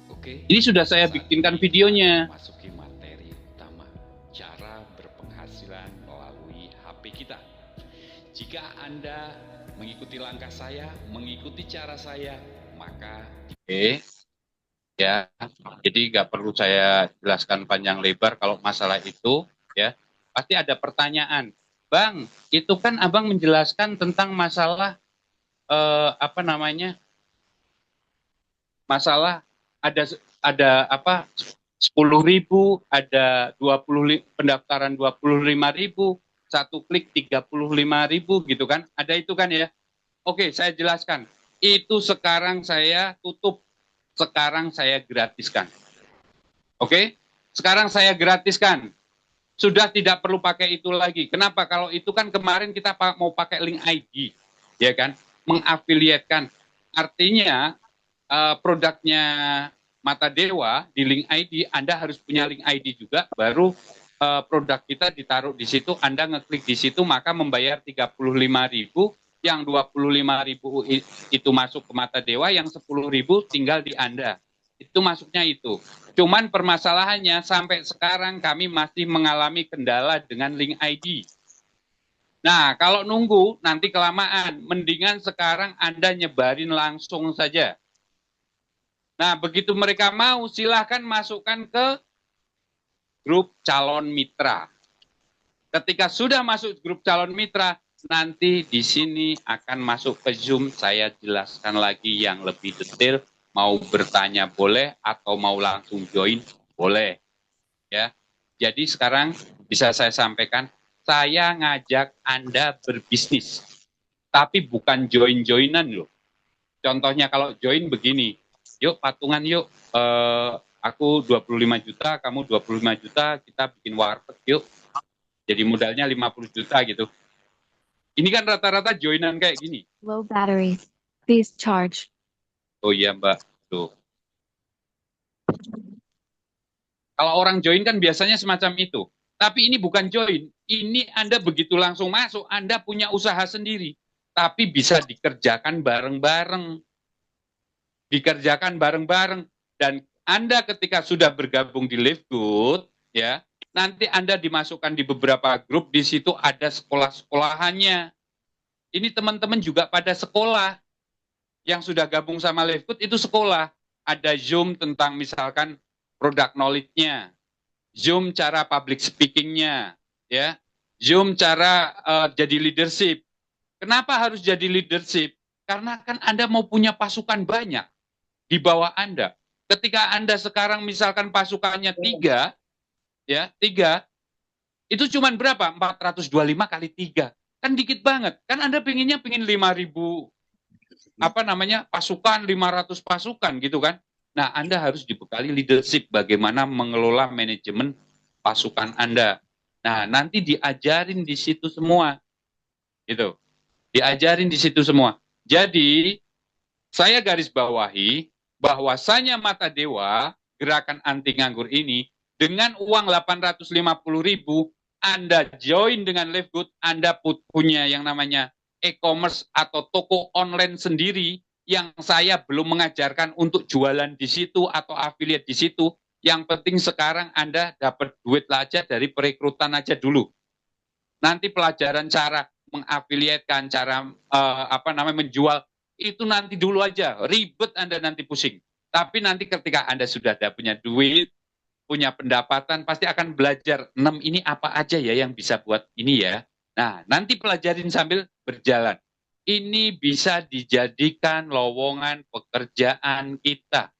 Oke. Ini sudah saya bikinkan videonya. Masuki materi utama, cara berpenghasilan melalui HP kita. Jika Anda mengikuti langkah saya, mengikuti cara saya, maka Oke. Ya, jadi nggak perlu saya jelaskan panjang lebar kalau masalah itu, ya. Pasti ada pertanyaan, Bang, itu kan Abang menjelaskan tentang masalah apa namanya? Masalah ada apa? 10.000, ada 20 pendaftaran 25.000, satu klik 35.000 gitu kan? Ada itu kan ya? Oke, saya jelaskan. Itu sekarang saya tutup. Sekarang saya gratiskan. Oke? Sekarang saya gratiskan. Sudah tidak perlu pakai itu lagi. Kenapa? Kalau itu kan kemarin kita mau pakai link ID, ya kan? Mengafiliatkan. Artinya produknya Mata Dewa di link ID, Anda harus punya link ID juga, baru produk kita ditaruh di situ, Anda ngeklik di situ, maka membayar 35.000, yang 25.000 itu masuk ke Mata Dewa, yang 10.000 tinggal di Anda. Itu masuknya itu. Cuman permasalahannya sampai sekarang kami masih mengalami kendala dengan link ID. Nah, kalau nunggu nanti kelamaan, mendingan sekarang Anda nyebarin langsung saja. Nah, begitu mereka mau, silahkan masukkan ke grup calon mitra. Ketika sudah masuk grup calon mitra, nanti di sini akan masuk ke Zoom, saya jelaskan lagi yang lebih detail. Mau bertanya boleh, atau mau langsung join boleh. Ya, jadi sekarang bisa saya sampaikan, saya ngajak Anda berbisnis, tapi bukan join-joinan loh. Contohnya kalau join begini, yuk patungan yuk, aku 25 juta, kamu 25 juta, kita bikin warteg yuk. Jadi modalnya 50 juta gitu. Ini kan rata-rata joinan kayak gini. Low battery. Please charge. Oh iya Mbak, tuh. Kalau orang join kan biasanya semacam itu. Tapi ini bukan join. Ini Anda begitu langsung masuk, Anda punya usaha sendiri. Tapi bisa dikerjakan bareng-bareng. Dikerjakan bareng-bareng. Dan Anda ketika sudah bergabung di Live Good, ya, nanti Anda dimasukkan di beberapa grup, di situ ada sekolah-sekolahannya. Ini teman-teman juga pada sekolah. Yang sudah gabung sama Live Good itu sekolah. Ada Zoom tentang misalkan product knowledge-nya. Zoom cara public speaking-nya. Ya. Zoom cara jadi leadership. Kenapa harus jadi leadership? Karena kan Anda mau punya pasukan banyak di bawah Anda. Ketika Anda sekarang misalkan pasukannya 3, ya 3, itu cuma berapa? 425 kali 3. Kan dikit banget. Kan Anda pengen 5.000 pasukan, 500 pasukan gitu kan. Nah, Anda harus dibekali leadership bagaimana mengelola manajemen pasukan Anda. Nah, nanti diajarin di situ semua. Gitu. Diajarin di situ semua. Jadi, saya garis bawahi bahwasanya Mata Dewa, gerakan anti nganggur ini, dengan uang 850.000, Anda join dengan Live Good, Anda punya yang namanya e-commerce atau toko online sendiri, yang saya belum mengajarkan untuk jualan di situ atau affiliate di situ. Yang penting sekarang Anda dapat duit aja dari perekrutan aja dulu. Nanti pelajaran cara mengafiliatkan, cara menjual, itu nanti dulu aja, ribet Anda nanti pusing. Tapi nanti ketika Anda sudah ada punya duit, punya pendapatan, pasti akan belajar 6 ini apa aja ya yang bisa buat ini ya. Nah, nanti pelajarin sambil berjalan. Ini bisa dijadikan lowongan pekerjaan kita.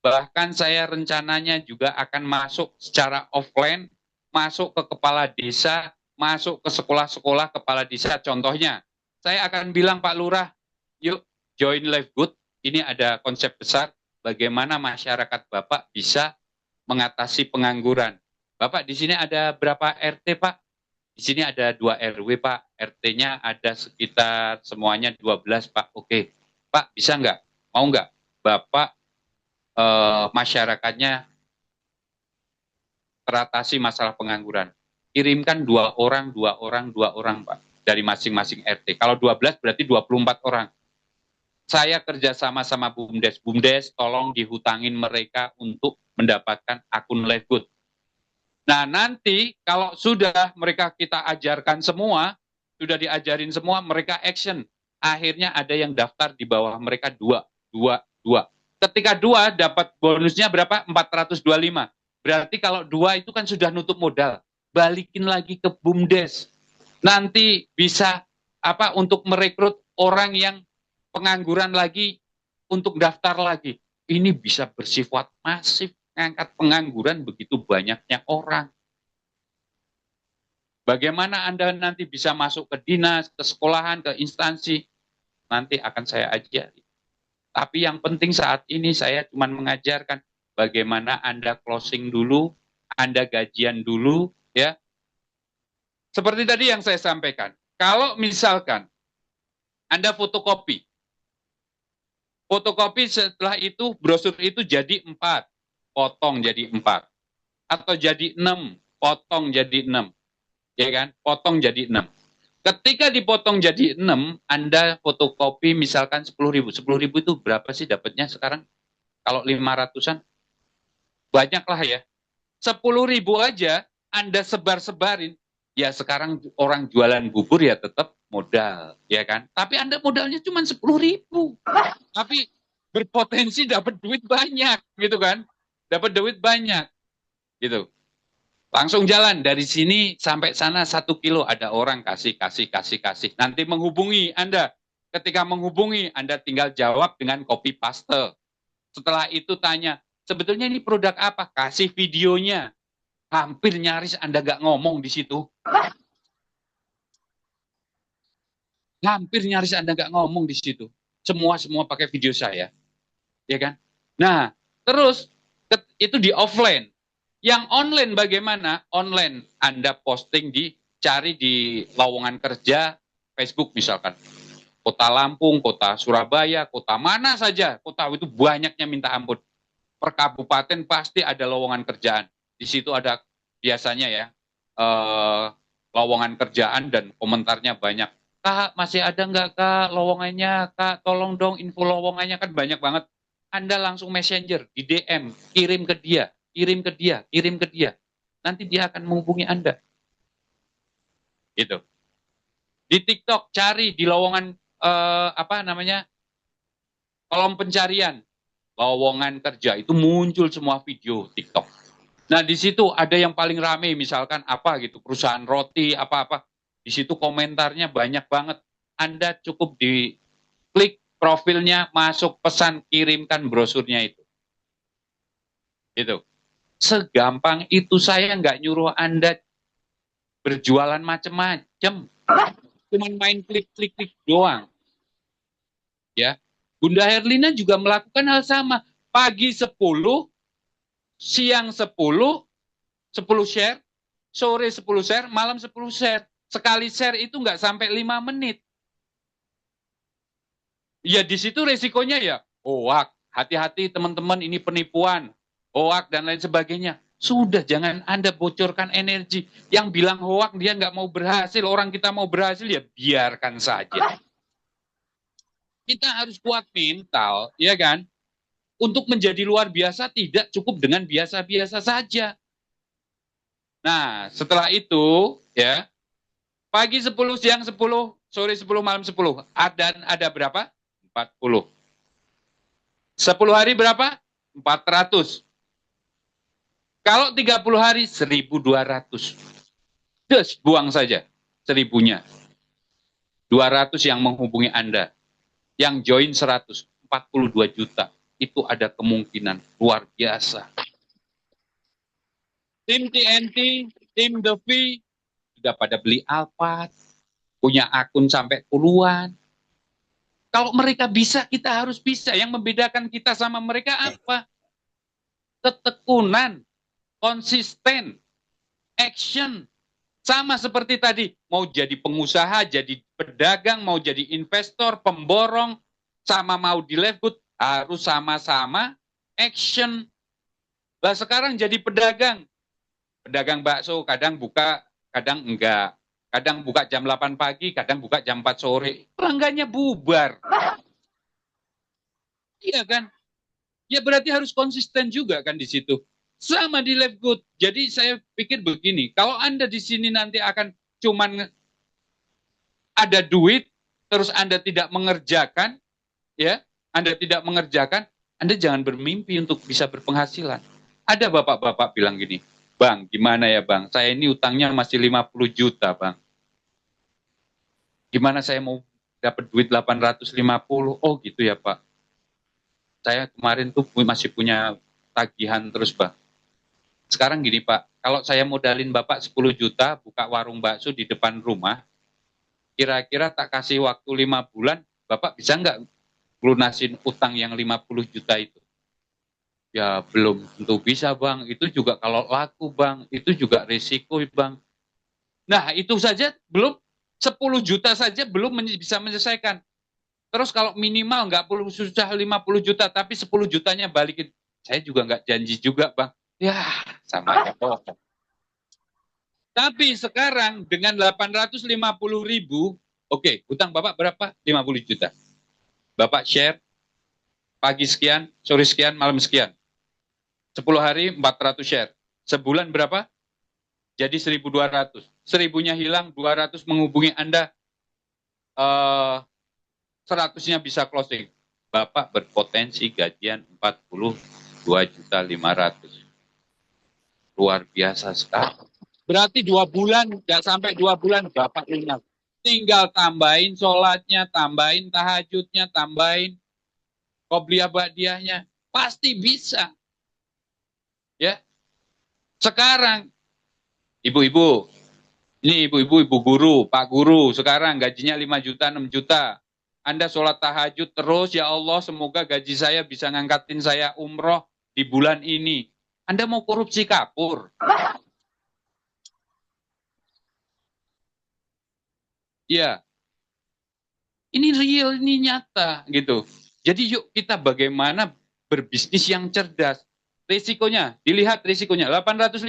Bahkan saya rencananya juga akan masuk secara offline, masuk ke kepala desa, masuk ke sekolah-sekolah kepala desa. Contohnya, saya akan bilang Pak Lurah, yuk join Live Good. Ini ada konsep besar bagaimana masyarakat Bapak bisa mengatasi pengangguran. Bapak di sini ada berapa RT Pak? Di sini ada 2 RW Pak. RT-nya ada sekitar semuanya 12 Pak. Oke. Pak bisa nggak? Mau nggak? Bapak masyarakatnya teratasi masalah pengangguran. Kirimkan 2 orang Pak. Dari masing-masing RT. Kalau 12 berarti 24 orang. Saya kerjasama sama BUMDes. BUMDes tolong dihutangin mereka untuk mendapatkan akun Live Good. Nah nanti kalau sudah mereka kita ajarkan semua, sudah diajarin semua, mereka action. Akhirnya ada yang daftar di bawah mereka 2. Ketika 2 dapat bonusnya berapa? 425. Berarti kalau 2 itu kan sudah nutup modal. Balikin lagi ke BUMDes. Nanti bisa untuk merekrut orang yang pengangguran lagi untuk daftar lagi. Ini bisa bersifat masif, ngangkat pengangguran begitu banyaknya orang. Bagaimana Anda nanti bisa masuk ke dinas, ke sekolahan, ke instansi, nanti akan saya ajari. Tapi yang penting saat ini saya cuma mengajarkan bagaimana Anda closing dulu, Anda gajian dulu, ya. Seperti tadi yang saya sampaikan, kalau misalkan Anda fotokopi setelah itu brosur itu jadi 4, potong jadi 4. Atau jadi 6, potong jadi 6. Ya kan? Potong jadi 6. Ketika dipotong jadi 6, Anda fotokopi misalkan 10.000. 10.000 itu berapa sih dapatnya sekarang? Kalau 500-an? Banyak lah ya. 10.000 aja Anda sebar-sebarin. Ya sekarang orang jualan bubur ya tetap modal, ya kan? Tapi Anda modalnya cuma 10.000. Tapi berpotensi dapat duit banyak, gitu kan? Dapat duit banyak, gitu. Langsung jalan dari sini sampai sana 1 kilo, ada orang kasih. Nanti menghubungi Anda. Ketika menghubungi, Anda tinggal jawab dengan copy paste. Setelah itu tanya, sebetulnya ini produk apa? Kasih videonya. Hampir nyaris Anda nggak ngomong di situ. Hampir nyaris Anda nggak ngomong di situ. Semua pakai video saya. Ya kan? Nah, terus itu di offline. Yang online bagaimana? Online Anda posting cari di lowongan kerja Facebook misalkan. Kota Lampung, kota Surabaya, kota mana saja. Kota itu banyaknya minta ampun. Per kabupaten pasti ada lowongan kerjaan. Di situ ada biasanya ya lowongan kerjaan dan komentarnya banyak. Kak, masih ada nggak Kak lowongannya? Kak, tolong dong info lowongannya, kan banyak banget. Anda langsung messenger, di DM, kirim ke dia. Nanti dia akan menghubungi Anda. Gitu. Di TikTok cari di lowongan kolom pencarian lowongan kerja, itu muncul semua video TikTok. Nah, di situ ada yang paling rame misalkan apa gitu, perusahaan roti apa-apa. Di situ komentarnya banyak banget. Anda cukup di klik profilnya, masuk pesan, kirimkan brosurnya itu. Itu. Segampang itu, saya nggak nyuruh Anda berjualan macam-macam. Cuman main klik doang. Ya. Bunda Herlina juga melakukan hal sama. Pagi 10, siang 10 share, sore 10 share, malam 10 share. Sekali share itu nggak sampai 5 menit. Ya di situ resikonya ya, hoak, hati-hati teman-teman, ini penipuan, hoak dan lain sebagainya. Sudah, jangan Anda bocorkan energi. Yang bilang hoak dia nggak mau berhasil, orang kita mau berhasil ya biarkan saja. Kita harus kuat mental, ya kan? Untuk menjadi luar biasa tidak cukup dengan biasa-biasa saja. Nah, setelah itu ya, pagi 10, siang 10, sore 10, malam 10. Ada berapa? 40. 10 hari berapa? 400. Kalau 30 hari 1.200. Just buang saja 1.000-nya. 200 yang menghubungi Anda. Yang join 100, 42 juta. Itu ada kemungkinan luar biasa. Tim TNT, tim The V, sudah pada beli Alphard, punya akun sampai puluhan. Kalau mereka bisa, kita harus bisa. Yang membedakan kita sama mereka apa? Ketekunan, konsisten, action. Sama seperti tadi, mau jadi pengusaha, jadi pedagang, mau jadi investor, pemborong, sama mau di live good, harus sama-sama action. Lah sekarang jadi pedagang. Pedagang bakso, kadang buka, kadang enggak. Kadang buka jam 8 pagi, kadang buka jam 4 sore. Pelanggannya bubar. Iya kan? Ya berarti harus konsisten juga kan di situ. Sama di live good. Jadi saya pikir begini, kalau Anda di sini nanti akan cuman ada duit, terus Anda tidak mengerjakan, ya, Anda tidak mengerjakan, Anda jangan bermimpi untuk bisa berpenghasilan. Ada bapak-bapak bilang gini, Bang, gimana ya Bang, saya ini utangnya masih 50 juta Bang. Gimana saya mau dapat duit 850? Oh gitu ya Pak. Saya kemarin tuh masih punya tagihan terus Pak. Sekarang gini Pak, kalau saya modalin Bapak 10 juta, buka warung bakso di depan rumah, kira-kira tak kasih waktu 5 bulan, Bapak bisa nggak lunasin utang yang 50 juta itu? Ya belum tentu bisa Bang, itu juga kalau laku Bang, itu juga risiko Bang. Nah itu saja belum 10 juta saja belum bisa menyelesaikan. Terus kalau minimal nggak perlu susah 50 juta, tapi 10 jutanya balikin. Saya juga nggak janji juga Bang. Ya sama aja bohong. Tapi sekarang dengan 850.000, oke, hutang Bapak berapa? 50 juta. Bapak share, pagi sekian, sore sekian, malam sekian. 10 hari 400 share. Sebulan berapa? Jadi 1.200. 1.000-nya hilang, 200 menghubungi Anda, 100-nya bisa closing. Bapak berpotensi gajian 42.500.000. Luar biasa sekali. Berarti 2 bulan, nggak sampai 2 bulan Bapak lunas. Tinggal tambahin sholatnya, tambahin tahajudnya, tambahin qobliyah ba'diyahnya. Pasti bisa. Ya. Sekarang ibu-ibu, ini ibu-ibu, ibu guru, Pak Guru, sekarang gajinya 5 juta, 6 juta. Anda sholat tahajud terus, ya Allah, semoga gaji saya bisa ngangkatin saya umroh di bulan ini. Anda mau korupsi kapur? Ya, ini real, ini nyata, gitu. Jadi yuk kita bagaimana berbisnis yang cerdas. Risikonya, dilihat risikonya, 850.000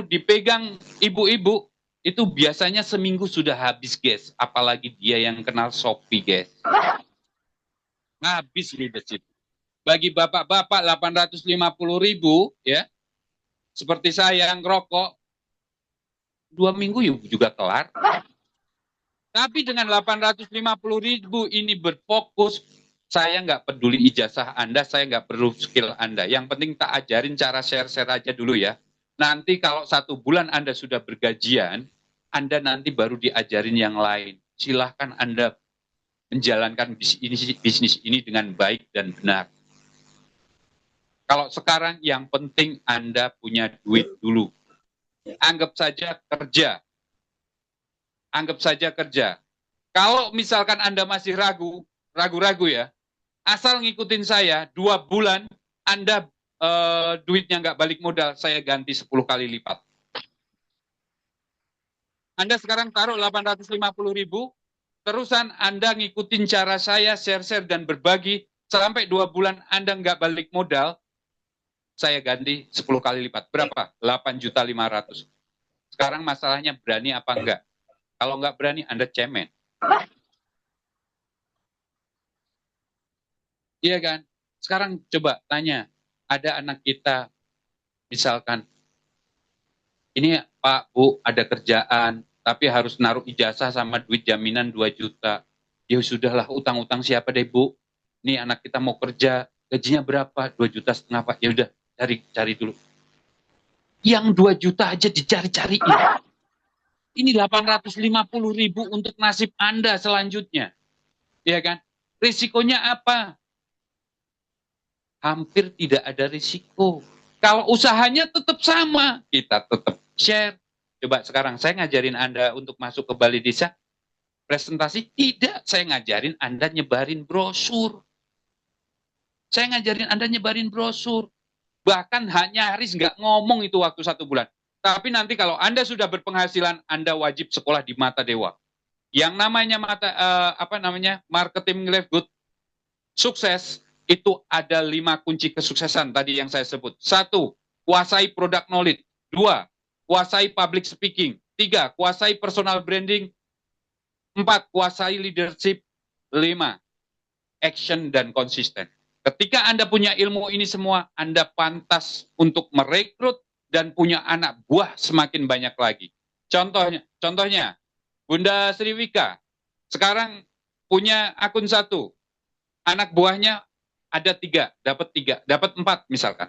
dipegang ibu-ibu, itu biasanya seminggu sudah habis, guys. Apalagi dia yang kenal Shopee, guys. Habis leadership. Bagi bapak-bapak 850.000, ya, seperti saya yang ngerokok, 2 minggu juga kelar. Tapi dengan 850.000 ini berfokus, saya nggak peduli ijazah Anda, saya nggak perlu skill Anda. Yang penting tak ajarin cara share-share aja dulu ya. Nanti kalau 1 bulan Anda sudah bergajian, Anda nanti baru diajarin yang lain. Silahkan Anda menjalankan bisnis ini dengan baik dan benar. Kalau sekarang yang penting Anda punya duit dulu. Anggap saja kerja. Anggap saja kerja. Kalau misalkan Anda masih ragu-ragu ya, asal ngikutin saya, 2 bulan Anda duitnya nggak balik modal, saya ganti 10 kali lipat. Anda sekarang taruh 850.000, terusan Anda ngikutin cara saya, share-share dan berbagi, sampai 2 bulan Anda nggak balik modal, saya ganti 10 kali lipat. Berapa? 8.500.000. Sekarang masalahnya berani apa enggak? Kalau nggak berani, Anda cemen. Iya kan? Sekarang coba tanya, ada anak kita, misalkan, ini Pak, Bu, ada kerjaan, tapi harus naruh ijazah sama duit jaminan 2 juta. Ya sudahlah, utang-utang siapa deh, Bu? Ini anak kita mau kerja, gajinya berapa? 2,5 juta, Pak. Ya udah, cari dulu. Yang 2 juta aja dicari-cariin. Ini 850.000 untuk nasib Anda selanjutnya. Ya kan? Risikonya apa? Hampir tidak ada risiko. Kalau usahanya tetap sama, kita tetap share. Coba sekarang saya ngajarin Anda untuk masuk ke balai desa, presentasi, tidak. Saya ngajarin Anda nyebarin brosur. Saya ngajarin Anda nyebarin brosur. Bahkan nyaris nggak ngomong itu waktu 1 bulan. Tapi nanti kalau Anda sudah berpenghasilan, Anda wajib sekolah di Mata Dewa. Yang namanya marketing life good, sukses, itu ada 5 kunci kesuksesan tadi yang saya sebut. 1, kuasai product knowledge. 2, kuasai public speaking. 3, kuasai personal branding. 4, kuasai leadership. 5, action dan konsisten. Ketika Anda punya ilmu ini semua, Anda pantas untuk merekrut dan punya anak buah semakin banyak lagi. Contohnya, Bunda Sriwika sekarang punya akun 1, anak buahnya ada 3, dapat 4 misalkan.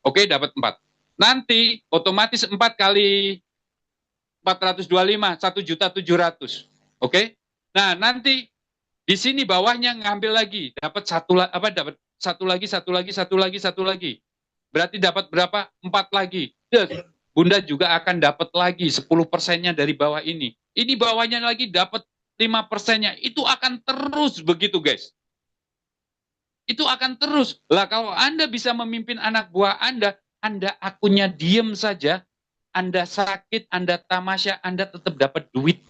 Oke, dapat 4. Nanti otomatis 4 kali 425, 1.700.000. Oke? Nah, nanti di sini bawahnya ngambil lagi, dapat satu lagi. Berarti dapat berapa? 4 lagi. Bunda juga akan dapat lagi 10%-nya dari bawah ini. Ini bawahnya lagi dapat 5%-nya. Itu akan terus begitu, guys. Itu akan terus. Lah kalau Anda bisa memimpin anak buah Anda akunnya diem saja, Anda sakit, Anda tamasya, Anda tetap dapat duit.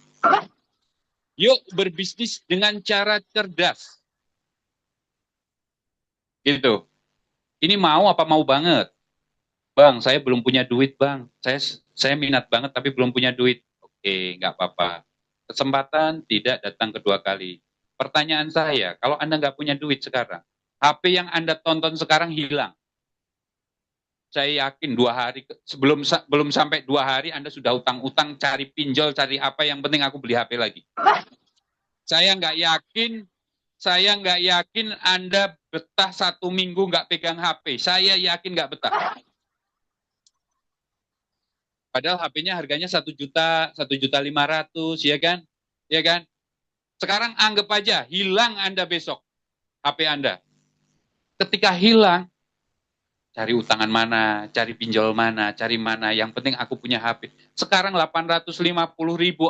Yuk berbisnis dengan cara cerdas. Gitu. Ini mau apa mau banget? Bang, saya belum punya duit, Bang. Saya minat banget tapi belum punya duit. Oke, nggak apa-apa. Kesempatan tidak datang kedua kali. Pertanyaan saya, kalau Anda nggak punya duit sekarang, HP yang Anda tonton sekarang hilang. Saya yakin 2 hari, belum sampai 2 hari Anda sudah utang-utang, cari pinjol, cari apa, yang penting aku beli HP lagi. Saya nggak yakin Anda betah 1 minggu nggak pegang HP. Saya yakin nggak betah. Padahal HP-nya harganya 1 juta, 1.500.000, ya kan? Ya kan? Sekarang anggap aja hilang Anda besok HP Anda. Ketika hilang, cari utangan mana, cari pinjol mana, cari mana, yang penting aku punya HP. Sekarang 850.000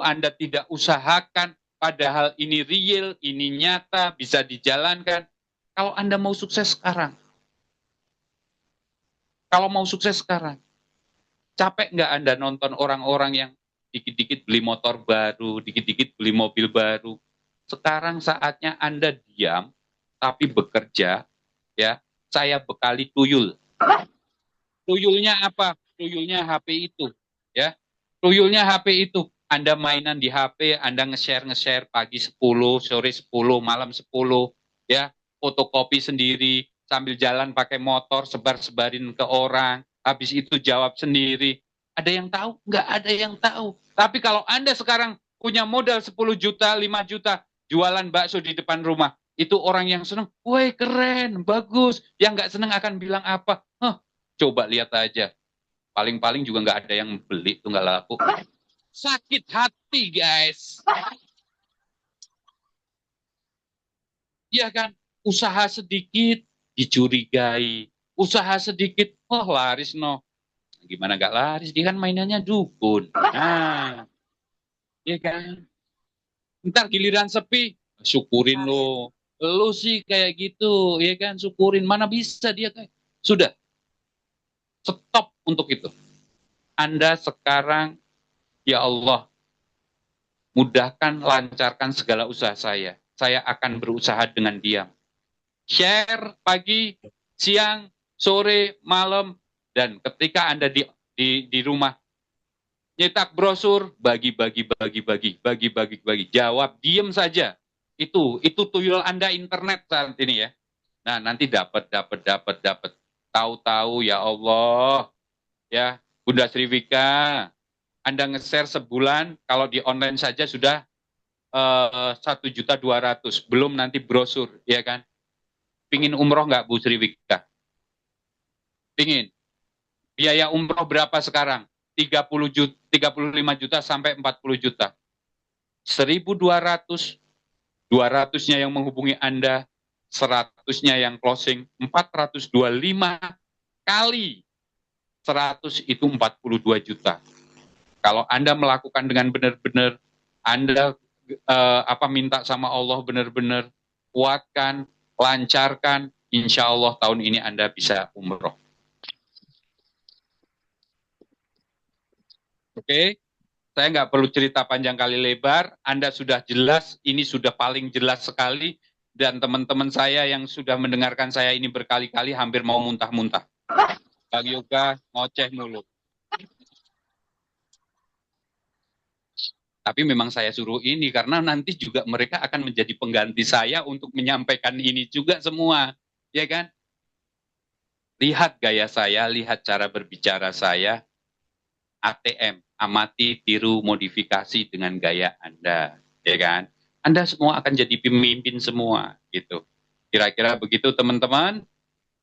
Anda tidak usahakan, padahal ini real, ini nyata, bisa dijalankan. Kalau Anda mau sukses sekarang, capek nggak Anda nonton orang-orang yang dikit-dikit beli motor baru, dikit-dikit beli mobil baru? Sekarang saatnya Anda diam, tapi bekerja, ya. Saya bekali tuyul. Tuyulnya apa? Tuyulnya HP itu, ya. Tuyulnya HP itu. Anda mainan di HP, Anda nge-share pagi 10, sore 10, malam 10, ya. Fotokopi sendiri, sambil jalan pakai motor, sebar-sebarin ke orang. Habis itu jawab sendiri. Ada yang tahu? Nggak ada yang tahu. Tapi kalau Anda sekarang punya modal 10 juta, 5 juta, jualan bakso di depan rumah, itu orang yang senang, woi keren, bagus. Yang nggak senang akan bilang apa? Coba lihat aja. Paling-paling juga nggak ada yang beli, itu nggak laku. Sakit hati, guys. Iya kan? Usaha sedikit dicurigai. Usaha sedikit, laris no. Gimana nggak laris? Dia kan mainannya dukun. Nah, iya kan? Ntar giliran sepi, syukurin lo. Lo sih kayak gitu, ya kan? Syukurin. Mana bisa dia kayak. Sudah. Stop untuk itu. Anda sekarang, ya Allah, mudahkan, lancarkan segala usaha saya. Saya akan berusaha dengan diam. Share pagi, siang, sore, malam, dan ketika Anda di rumah, nyetak brosur, bagi. Jawab, diem saja. Itu tuyul Anda internet saat ini ya. Nah, nanti dapat. Tahu-tahu, ya Allah, ya Bunda Srivika, Anda nge-share sebulan, kalau di online saja sudah 1.200.000, belum nanti brosur, ya kan? Pingin umroh nggak Bu Srivika? Pingin. Biaya umroh berapa sekarang? 35 juta sampai 40 juta. 1.200, 200-nya yang menghubungi Anda, 100-nya yang closing, 425 kali 100 itu 42 juta. Kalau Anda melakukan dengan benar-benar, Anda minta sama Allah benar-benar, kuatkan, lancarkan, insya Allah tahun ini Anda bisa umroh. Oke, saya nggak perlu cerita panjang kali lebar, Anda sudah jelas, ini sudah paling jelas sekali, dan teman-teman saya yang sudah mendengarkan saya ini berkali-kali hampir mau muntah-muntah. Bang Yoga ngoceh mulu. Tapi memang saya suruh ini karena nanti juga mereka akan menjadi pengganti saya untuk menyampaikan ini juga semua, ya kan? Lihat gaya saya, lihat cara berbicara saya, ATM, amati, tiru, modifikasi dengan gaya Anda, ya kan? Anda semua akan jadi pemimpin semua, gitu. Kira-kira begitu teman-teman.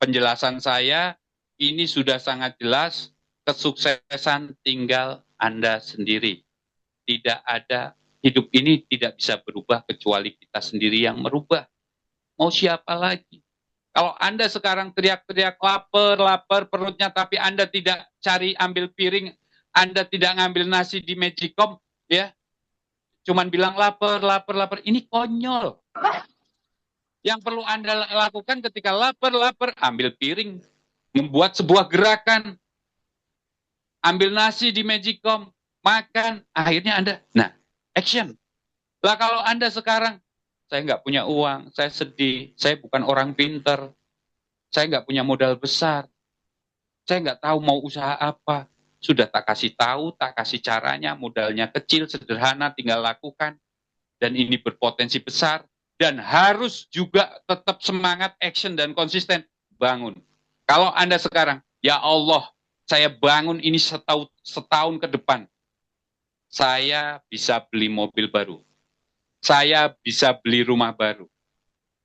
Penjelasan saya ini sudah sangat jelas. Kesuksesan tinggal Anda sendiri. Tidak ada, hidup ini tidak bisa berubah kecuali kita sendiri yang merubah. Mau siapa lagi? Kalau Anda sekarang teriak-teriak lapar perutnya, tapi Anda tidak cari ambil piring, Anda tidak ngambil nasi di Magicom, ya, cuman bilang lapar, ini konyol. Yang perlu Anda lakukan ketika lapar, ambil piring, membuat sebuah gerakan, ambil nasi di Magicom, makan, akhirnya Anda, nah, action. Lah kalau Anda sekarang, saya nggak punya uang, saya sedih, saya bukan orang pinter, saya nggak punya modal besar, saya nggak tahu mau usaha apa, sudah tak kasih tahu, tak kasih caranya, modalnya kecil, sederhana, tinggal lakukan, dan ini berpotensi besar, dan harus juga tetap semangat, action, dan konsisten, bangun. Kalau Anda sekarang, ya Allah, saya bangun ini setahun ke depan, saya bisa beli mobil baru, saya bisa beli rumah baru,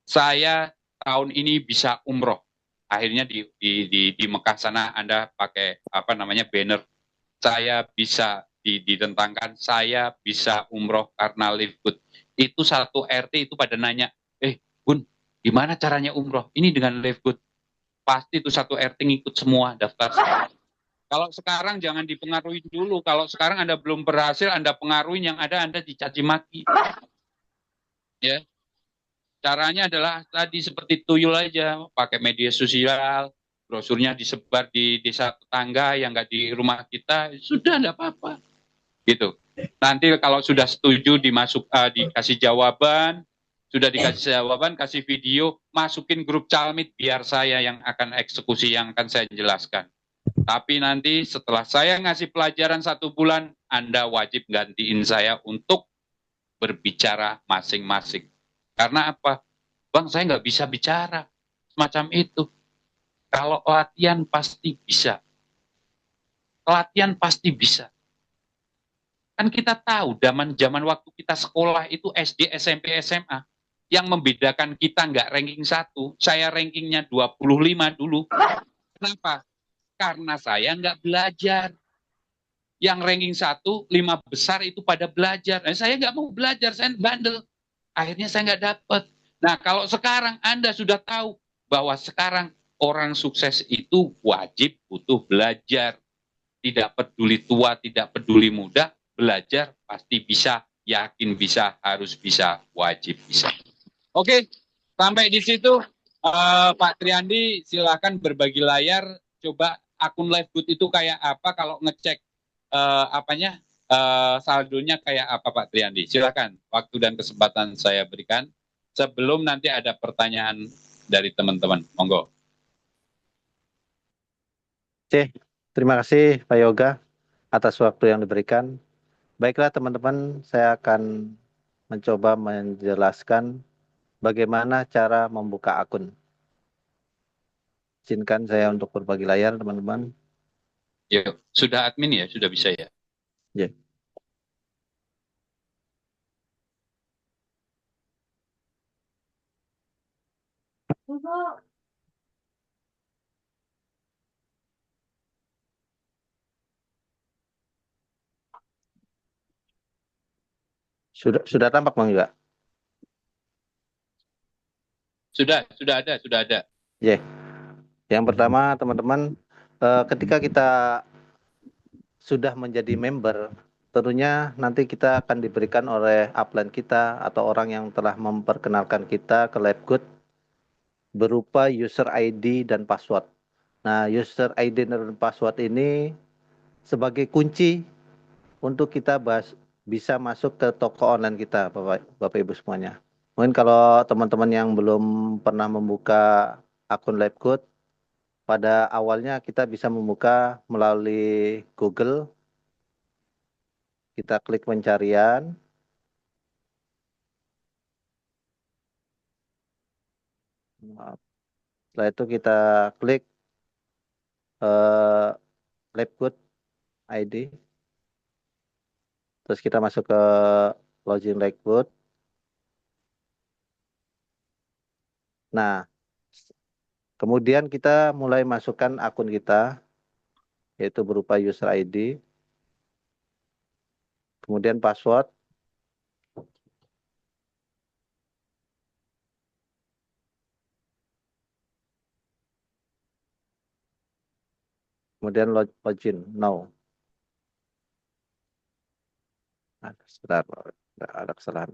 saya tahun ini bisa umroh. Akhirnya di Mekah sana Anda pakai apa namanya banner, saya bisa ditentangkan, saya bisa umroh karena live good. Itu satu RT itu pada nanya, Bun, gimana caranya umroh? Ini dengan live good. Pasti itu satu RT ngikut semua daftar. Kalau sekarang jangan dipengaruhi dulu. Kalau sekarang Anda belum berhasil, Anda pengaruhi, yang ada Anda dicaci maki. Ya, caranya adalah tadi seperti tuyul aja, pakai media sosial, brosurnya disebar di desa tetangga yang nggak di rumah kita, sudah enggak apa-apa. Gitu. Nanti kalau sudah setuju dikasih jawaban, sudah dikasih jawaban, kasih video, masukin grup Calmit biar saya yang akan eksekusi, yang akan saya jelaskan. Tapi nanti setelah saya ngasih pelajaran 1 bulan, Anda wajib gantiin saya untuk berbicara masing-masing. Karena apa? Bang, saya nggak bisa bicara semacam itu. Kalau latihan pasti bisa. Latihan pasti bisa. Kan kita tahu zaman waktu kita sekolah itu SD, SMP, SMA. Yang membedakan kita nggak ranking 1, saya rankingnya 25 dulu. Kenapa? Karena saya nggak belajar. Yang ranking 1, 5 besar itu pada belajar. Nah, saya nggak mau belajar, saya bandel. Akhirnya saya nggak dapat. Nah, kalau sekarang Anda sudah tahu bahwa sekarang orang sukses itu wajib butuh belajar. Tidak peduli tua, tidak peduli muda, belajar pasti bisa, yakin bisa, harus bisa, wajib bisa. Oke, sampai di situ Pak Triandi, silakan berbagi layar. Coba akun Live Good itu kayak apa, kalau ngecek saldonya kayak apa Pak Triandi. Silakan, waktu dan kesempatan saya berikan sebelum nanti ada pertanyaan dari teman-teman. Monggo. Oke, terima kasih Pak Yoga atas waktu yang diberikan. Baiklah teman-teman, saya akan mencoba menjelaskan bagaimana cara membuka akun. Izinkan saya untuk berbagi layar, teman-teman. Ya, sudah admin ya, sudah bisa ya. Ya. Sudah tampak Bang juga? Sudah ada. Ya. Yang pertama teman-teman, ketika kita sudah menjadi member, tentunya nanti kita akan diberikan oleh upline kita atau orang yang telah memperkenalkan kita ke LiveGood berupa user ID dan password. Nah, user ID dan password ini sebagai kunci untuk kita bisa masuk ke toko online kita, Bapak Ibu semuanya. Mungkin kalau teman-teman yang belum pernah membuka akun LiveGood, pada awalnya kita bisa membuka melalui Google. Kita klik pencarian. Setelah itu kita klik LiveGood ID. Terus kita masuk ke login LiveGood. Nah, kemudian kita mulai masukkan akun kita, yaitu berupa user ID, kemudian password, kemudian login now. Sebentar, ada kesalahan.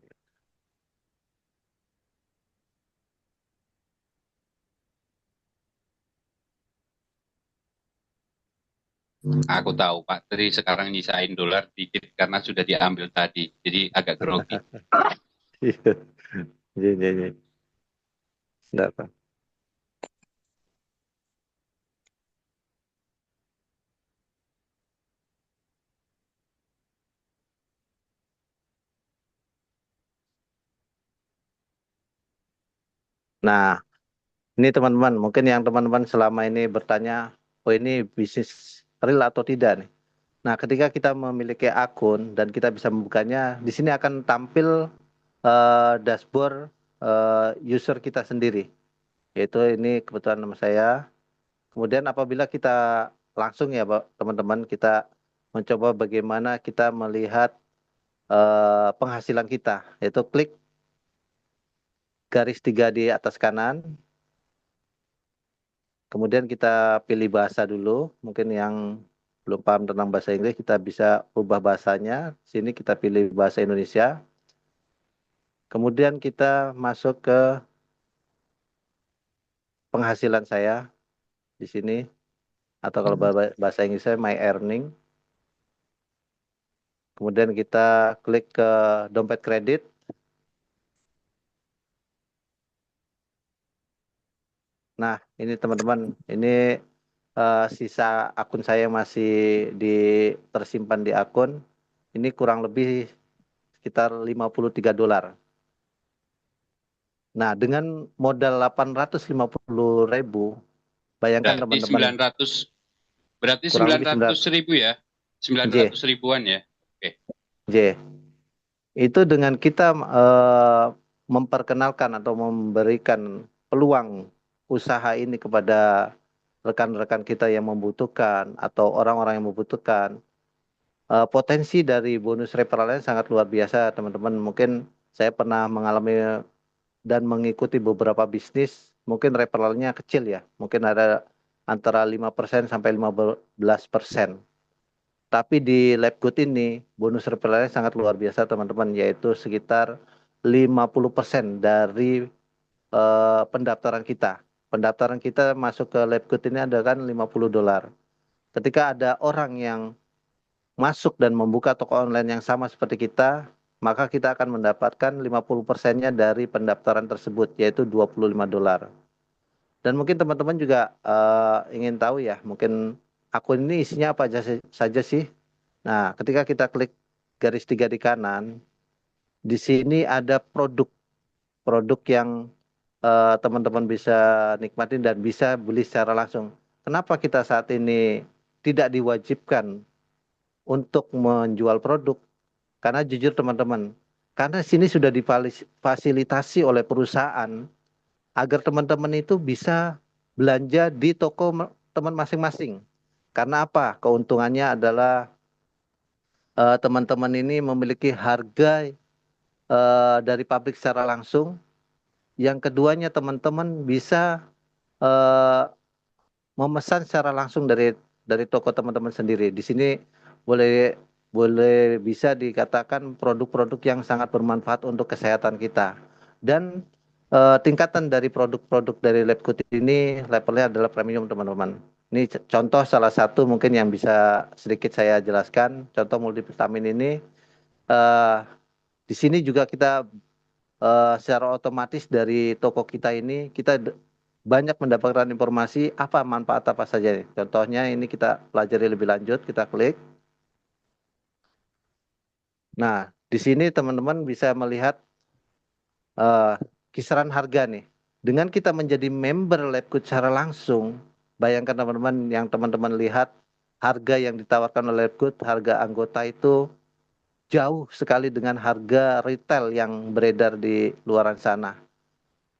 Aku tahu Pak, tadi sekarang nyisain dolar dikit karena sudah diambil tadi, jadi agak grogi. Iya, iya, iya, iya. Enggak, Pak. Nah, ini teman-teman, mungkin yang teman-teman selama ini bertanya, oh ini bisnis real atau tidak nih. Nah, ketika kita memiliki akun dan kita bisa membukanya, di sini akan tampil dashboard user kita sendiri. Yaitu ini kebetulan nama saya. Kemudian apabila kita langsung ya Pak, teman-teman, kita mencoba bagaimana kita melihat penghasilan kita. Yaitu klik garis 3 di atas kanan. Kemudian kita pilih bahasa dulu. Mungkin yang belum paham tentang bahasa Inggris, kita bisa ubah bahasanya. Sini kita pilih bahasa Indonesia. Kemudian kita masuk ke penghasilan saya di sini. Atau kalau bahasa Inggrisnya my earning. Kemudian kita klik ke dompet kredit. Nah, ini teman-teman, ini sisa akun saya masih tersimpan di akun. Ini kurang lebih sekitar 53 dolar. Nah, dengan modal 850.000, bayangkan teman-teman. Berarti kurang lebih 900.000 ya? 900 ribuan ya? Oke. J. Itu dengan kita memperkenalkan atau memberikan peluang usaha ini kepada rekan-rekan kita yang membutuhkan atau orang-orang yang membutuhkan, potensi dari bonus referralnya sangat luar biasa, teman-teman. Mungkin saya pernah mengalami dan mengikuti beberapa bisnis, mungkin referralnya kecil ya, mungkin ada antara 5% sampai 15%. Tapi di LabGood ini bonus referralnya sangat luar biasa, teman-teman, yaitu sekitar 50% dari pendaftaran kita. Pendaftaran kita masuk ke LabGood ini ada kan 50 dolar. Ketika ada orang yang masuk dan membuka toko online yang sama seperti kita, maka kita akan mendapatkan 50%-nya dari pendaftaran tersebut, yaitu 25 dolar. Dan mungkin teman-teman juga ingin tahu ya, mungkin akun ini isinya apa saja sih? Nah, ketika kita klik garis 3 di kanan, di sini ada produk yang teman-teman bisa nikmatin dan bisa beli secara langsung. Kenapa kita saat ini tidak diwajibkan untuk menjual produk? Karena jujur teman-teman, karena sini sudah difasilitasi oleh perusahaan agar teman-teman itu bisa belanja di toko teman masing-masing. Karena apa? Keuntungannya adalah teman-teman ini memiliki harga dari pabrik secara langsung. Yang keduanya teman-teman bisa memesan secara langsung dari toko teman-teman sendiri. Di sini boleh bisa dikatakan produk-produk yang sangat bermanfaat untuk kesehatan kita. Dan tingkatan dari produk-produk dari LabGood ini levelnya adalah premium, teman-teman. Ini contoh salah satu mungkin yang bisa sedikit saya jelaskan. Contoh multivitamin ini di sini juga kita secara otomatis dari toko kita ini kita banyak mendapatkan informasi apa manfaat apa saja. Contohnya ini kita pelajari lebih lanjut, kita klik. Nah, di sini teman-teman bisa melihat kisaran harga nih. Dengan kita menjadi member LabGood secara langsung, bayangkan teman-teman yang teman-teman lihat harga yang ditawarkan oleh LabGood, harga anggota itu jauh sekali dengan harga retail yang beredar di luaran sana.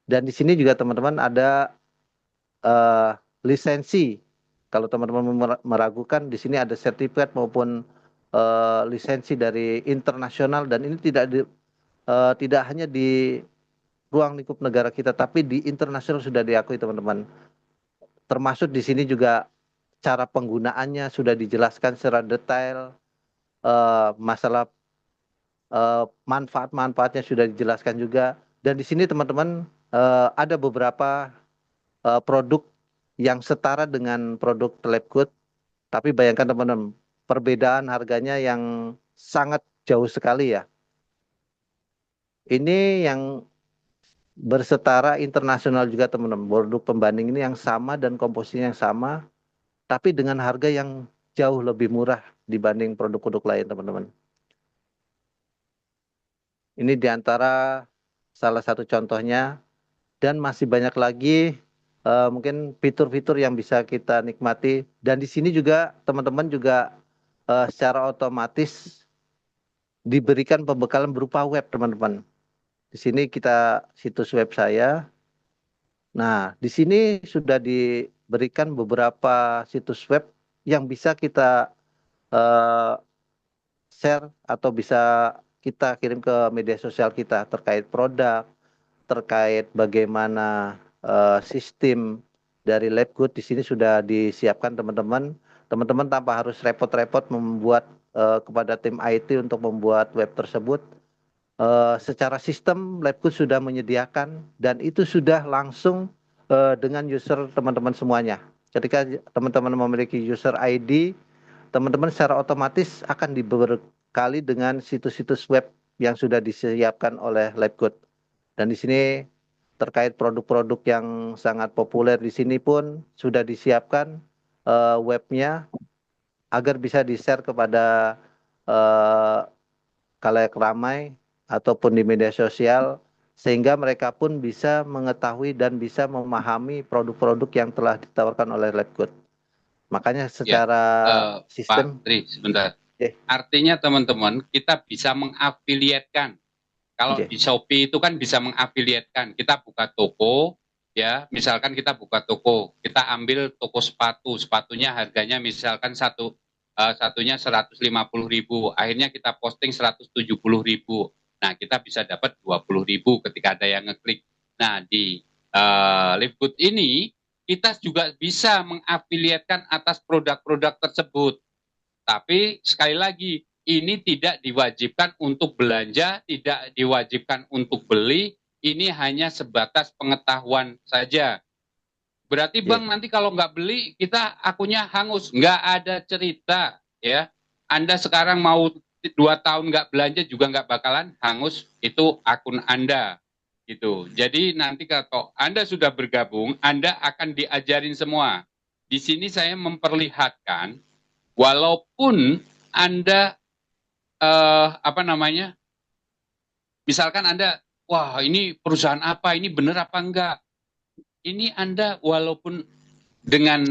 Dan di sini juga teman-teman ada lisensi. Kalau teman-teman meragukan, di sini ada sertifikat maupun lisensi dari internasional, dan ini tidak hanya di ruang lingkup negara kita, tapi di internasional sudah diakui, teman-teman. Termasuk di sini juga cara penggunaannya sudah dijelaskan secara detail, masalah manfaat-manfaatnya sudah dijelaskan juga. Dan di sini teman-teman ada beberapa produk yang setara dengan produk LabGood, Tapi bayangkan teman-teman, perbedaan harganya yang sangat jauh sekali ya. Ini yang bersetara internasional juga teman-teman. Produk pembanding ini yang sama dan komposisinya yang sama, tapi dengan harga yang jauh lebih murah dibanding produk-produk lain teman-teman. Ini diantara salah satu contohnya, dan masih banyak lagi mungkin fitur-fitur yang bisa kita nikmati. Dan di sini juga teman-teman juga secara otomatis diberikan pembekalan berupa web teman-teman. Di sini kita situs web saya. Nah, di sini sudah diberikan beberapa situs web yang bisa kita share atau bisa kita kirim ke media sosial kita terkait produk, terkait bagaimana sistem dari Labgood. Di sini sudah disiapkan teman-teman. Teman-teman tanpa harus repot-repot membuat kepada tim IT untuk membuat web tersebut. Secara sistem Labgood sudah menyediakan dan itu sudah langsung dengan user teman-teman semuanya. Ketika teman-teman memiliki user ID, teman-teman secara otomatis akan dibekali dengan situs-situs web yang sudah disiapkan oleh Labgood. Dan di sini terkait produk-produk yang sangat populer di sini pun sudah disiapkan webnya agar bisa di-share kepada khalayak ramai ataupun di media sosial, sehingga mereka pun bisa mengetahui dan bisa memahami produk-produk yang telah ditawarkan oleh Labgood. Makanya secara sistem. Pak Tri, sebentar. Yeah. Artinya teman-teman, kita bisa mengafiliatkan. Kalau di Shopee itu kan bisa mengafiliatkan. Kita buka toko, ya, misalkan kita buka toko, kita ambil toko sepatu, sepatunya harganya misalkan satunya 150.000, akhirnya kita posting 170.000. Nah, kita bisa dapat 20.000 ketika ada yang ngeklik. Nah, di Labgood ini kita juga bisa mengafiliatkan atas produk-produk tersebut. Tapi sekali lagi, ini tidak diwajibkan untuk belanja, tidak diwajibkan untuk beli, ini hanya sebatas pengetahuan saja. Berarti Bang, nanti kalau nggak beli, kita akunnya hangus. Nggak ada cerita, ya. Anda sekarang mau 2 tahun nggak belanja juga nggak bakalan hangus, itu akun Anda. Gitu. Jadi nanti kalau Anda sudah bergabung, Anda akan diajarin semua. Di sini saya memperlihatkan, walaupun Anda misalkan Anda, wah ini perusahaan apa, ini benar apa enggak? Ini Anda walaupun dengan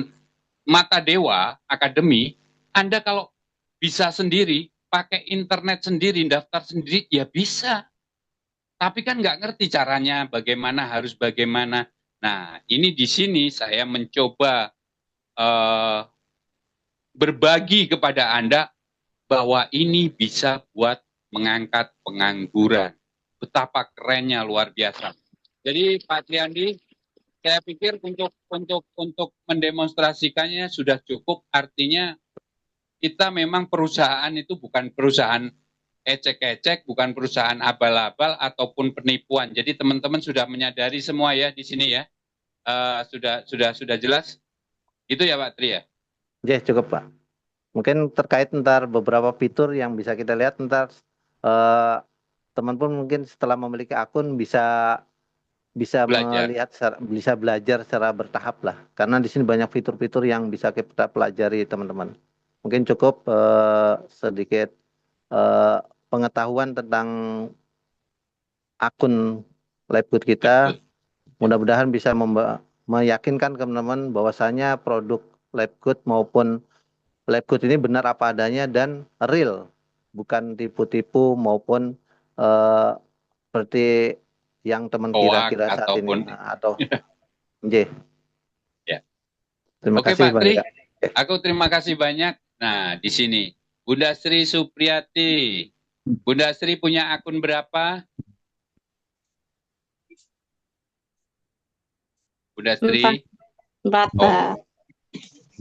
mata dewa akademi, Anda kalau bisa sendiri, pakai internet sendiri, daftar sendiri, ya bisa. Tapi kan nggak ngerti caranya, bagaimana, harus bagaimana. Nah, ini di sini saya mencoba berbagi kepada Anda bahwa ini bisa buat mengangkat pengangguran. Betapa kerennya, luar biasa. Jadi Pak Triandi, saya pikir untuk mendemonstrasikannya sudah cukup. Artinya kita memang perusahaan itu bukan perusahaan ecek-ecek, bukan perusahaan abal-abal ataupun penipuan. Jadi teman-teman sudah menyadari semua ya di sini ya. Sudah jelas. Itu ya Pak Tri ya? Ya, cukup Pak. Mungkin terkait ntar beberapa fitur yang bisa kita lihat ntar teman pun mungkin setelah memiliki akun bisa melihat, bisa belajar secara bertahap lah. Karena di sini banyak fitur-fitur yang bisa kita pelajari teman-teman. Mungkin cukup sedikit pengetahuan tentang akun Labgood kita. Mudah-mudahan bisa meyakinkan teman-teman bahwasanya produk Labgood maupun Labgood ini benar apa adanya dan real, bukan tipu-tipu maupun seperti yang teman kira-kira saat ini atau ya. Terima kasih Pak Tri, Bang. aku terima kasih banyak. Nah, di sini Bunda Sri Supriyati. Bunda Sri punya akun berapa? Bunda Sri? 4. Oh.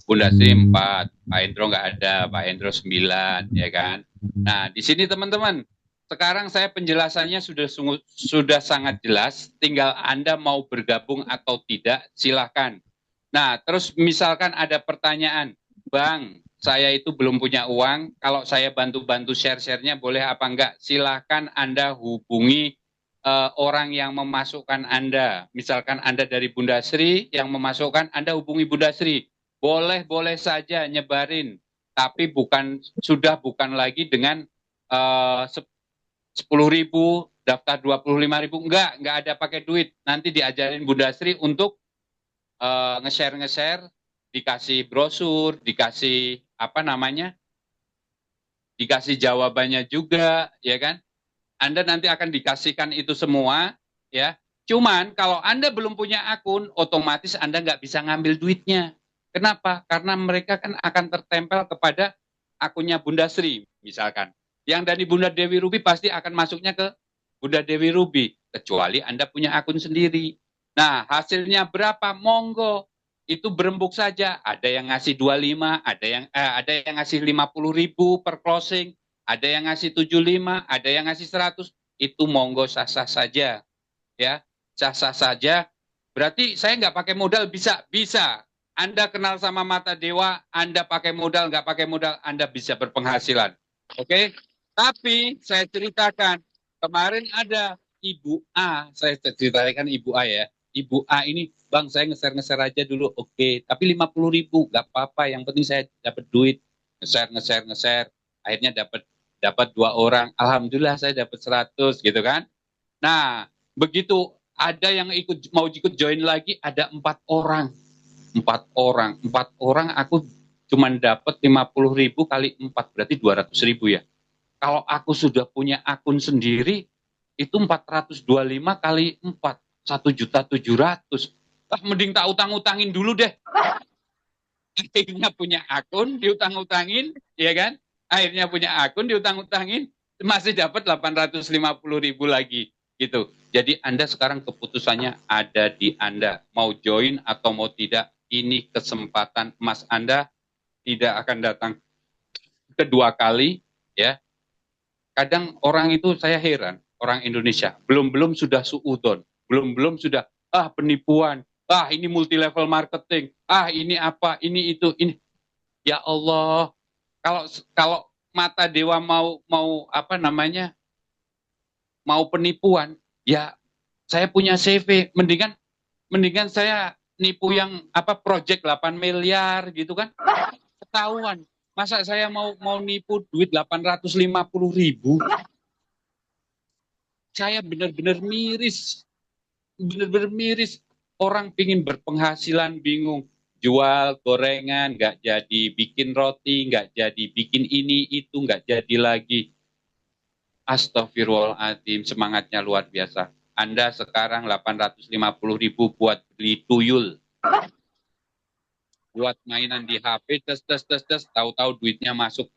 Bunda Sri 4, Pak Endro nggak ada, Pak Endro 9, ya kan? Nah, di sini teman-teman, sekarang saya penjelasannya sudah sangat jelas, tinggal Anda mau bergabung atau tidak, silahkan. Nah, terus misalkan ada pertanyaan, Bang, saya itu belum punya uang, kalau saya bantu-bantu share-share-nya boleh apa enggak? Silahkan Anda hubungi orang yang memasukkan Anda. Misalkan Anda dari Bunda Sri yang memasukkan, Anda hubungi Bunda Sri. Boleh-boleh saja nyebarin, tapi sudah bukan lagi dengan 10.000, daftar 25.000, enggak ada pakai duit. Nanti diajarin Bunda Sri untuk nge-share, dikasih brosur, dikasih dikasih jawabannya juga, ya kan? Anda nanti akan dikasihkan itu semua, ya. Cuman kalau Anda belum punya akun, otomatis Anda nggak bisa ngambil duitnya. Kenapa? Karena mereka kan akan tertempel kepada akunnya Bunda Sri, misalkan. Yang dari Bunda Dewi Ruby pasti akan masuknya ke Bunda Dewi Ruby, kecuali Anda punya akun sendiri. Nah, hasilnya berapa? Monggo. Itu berembuk saja. Ada yang ngasih 25, ada yang ngasih 50.000 per closing, ada yang ngasih 75, ada yang ngasih 100. Itu monggo sah-sah saja. Ya, sah-sah saja. Berarti saya nggak pakai modal, bisa. Anda kenal sama Mata Dewa, Anda pakai modal, nggak pakai modal, Anda bisa berpenghasilan. Oke? Tapi saya ceritakan, kemarin ada Ibu A, saya ceritakan Ibu A ya. Ibu A ini, Bang, saya nge-share aja dulu, oke. Tapi 50.000, nggak apa-apa. Yang penting saya dapat duit. Nge-share. Akhirnya dapat 2 orang. Alhamdulillah saya dapat 100 gitu kan. Nah, begitu ada yang mau ikut join lagi, ada 4 orang. 4 orang aku cuma dapat 50.000 kali 4, berarti 200.000 ya. Kalau aku sudah punya akun sendiri, itu 425 kali 4, 1.700.000. Mending tak utang-utangin dulu deh. Akhirnya punya akun, diutang-utangin, ya kan? Akhirnya punya akun, diutang-utangin, masih dapat 850.000 lagi. Gitu. Jadi Anda sekarang keputusannya ada di Anda. Mau join atau mau tidak, ini kesempatan emas Anda, tidak akan datang kedua kali, ya. Kadang orang itu saya heran, orang Indonesia, belum sudah suudon, belum sudah penipuan, ini multi level marketing, ini apa, ini itu, ini. Ya Allah, kalau Mata Dewa mau mau penipuan, ya saya punya CV, mendingan saya nipu yang project 8 miliar gitu kan, ketahuan. Masa saya mau nipu duit 850.000? Saya benar-benar miris. Orang pingin berpenghasilan bingung. Jual gorengan, nggak jadi bikin roti, nggak jadi bikin ini, itu, nggak jadi lagi. Astagfirullahaladzim, semangatnya luar biasa. Anda sekarang 850.000 buat beli tuyul. Buat mainan di HP, tahu-tahu duitnya masuk,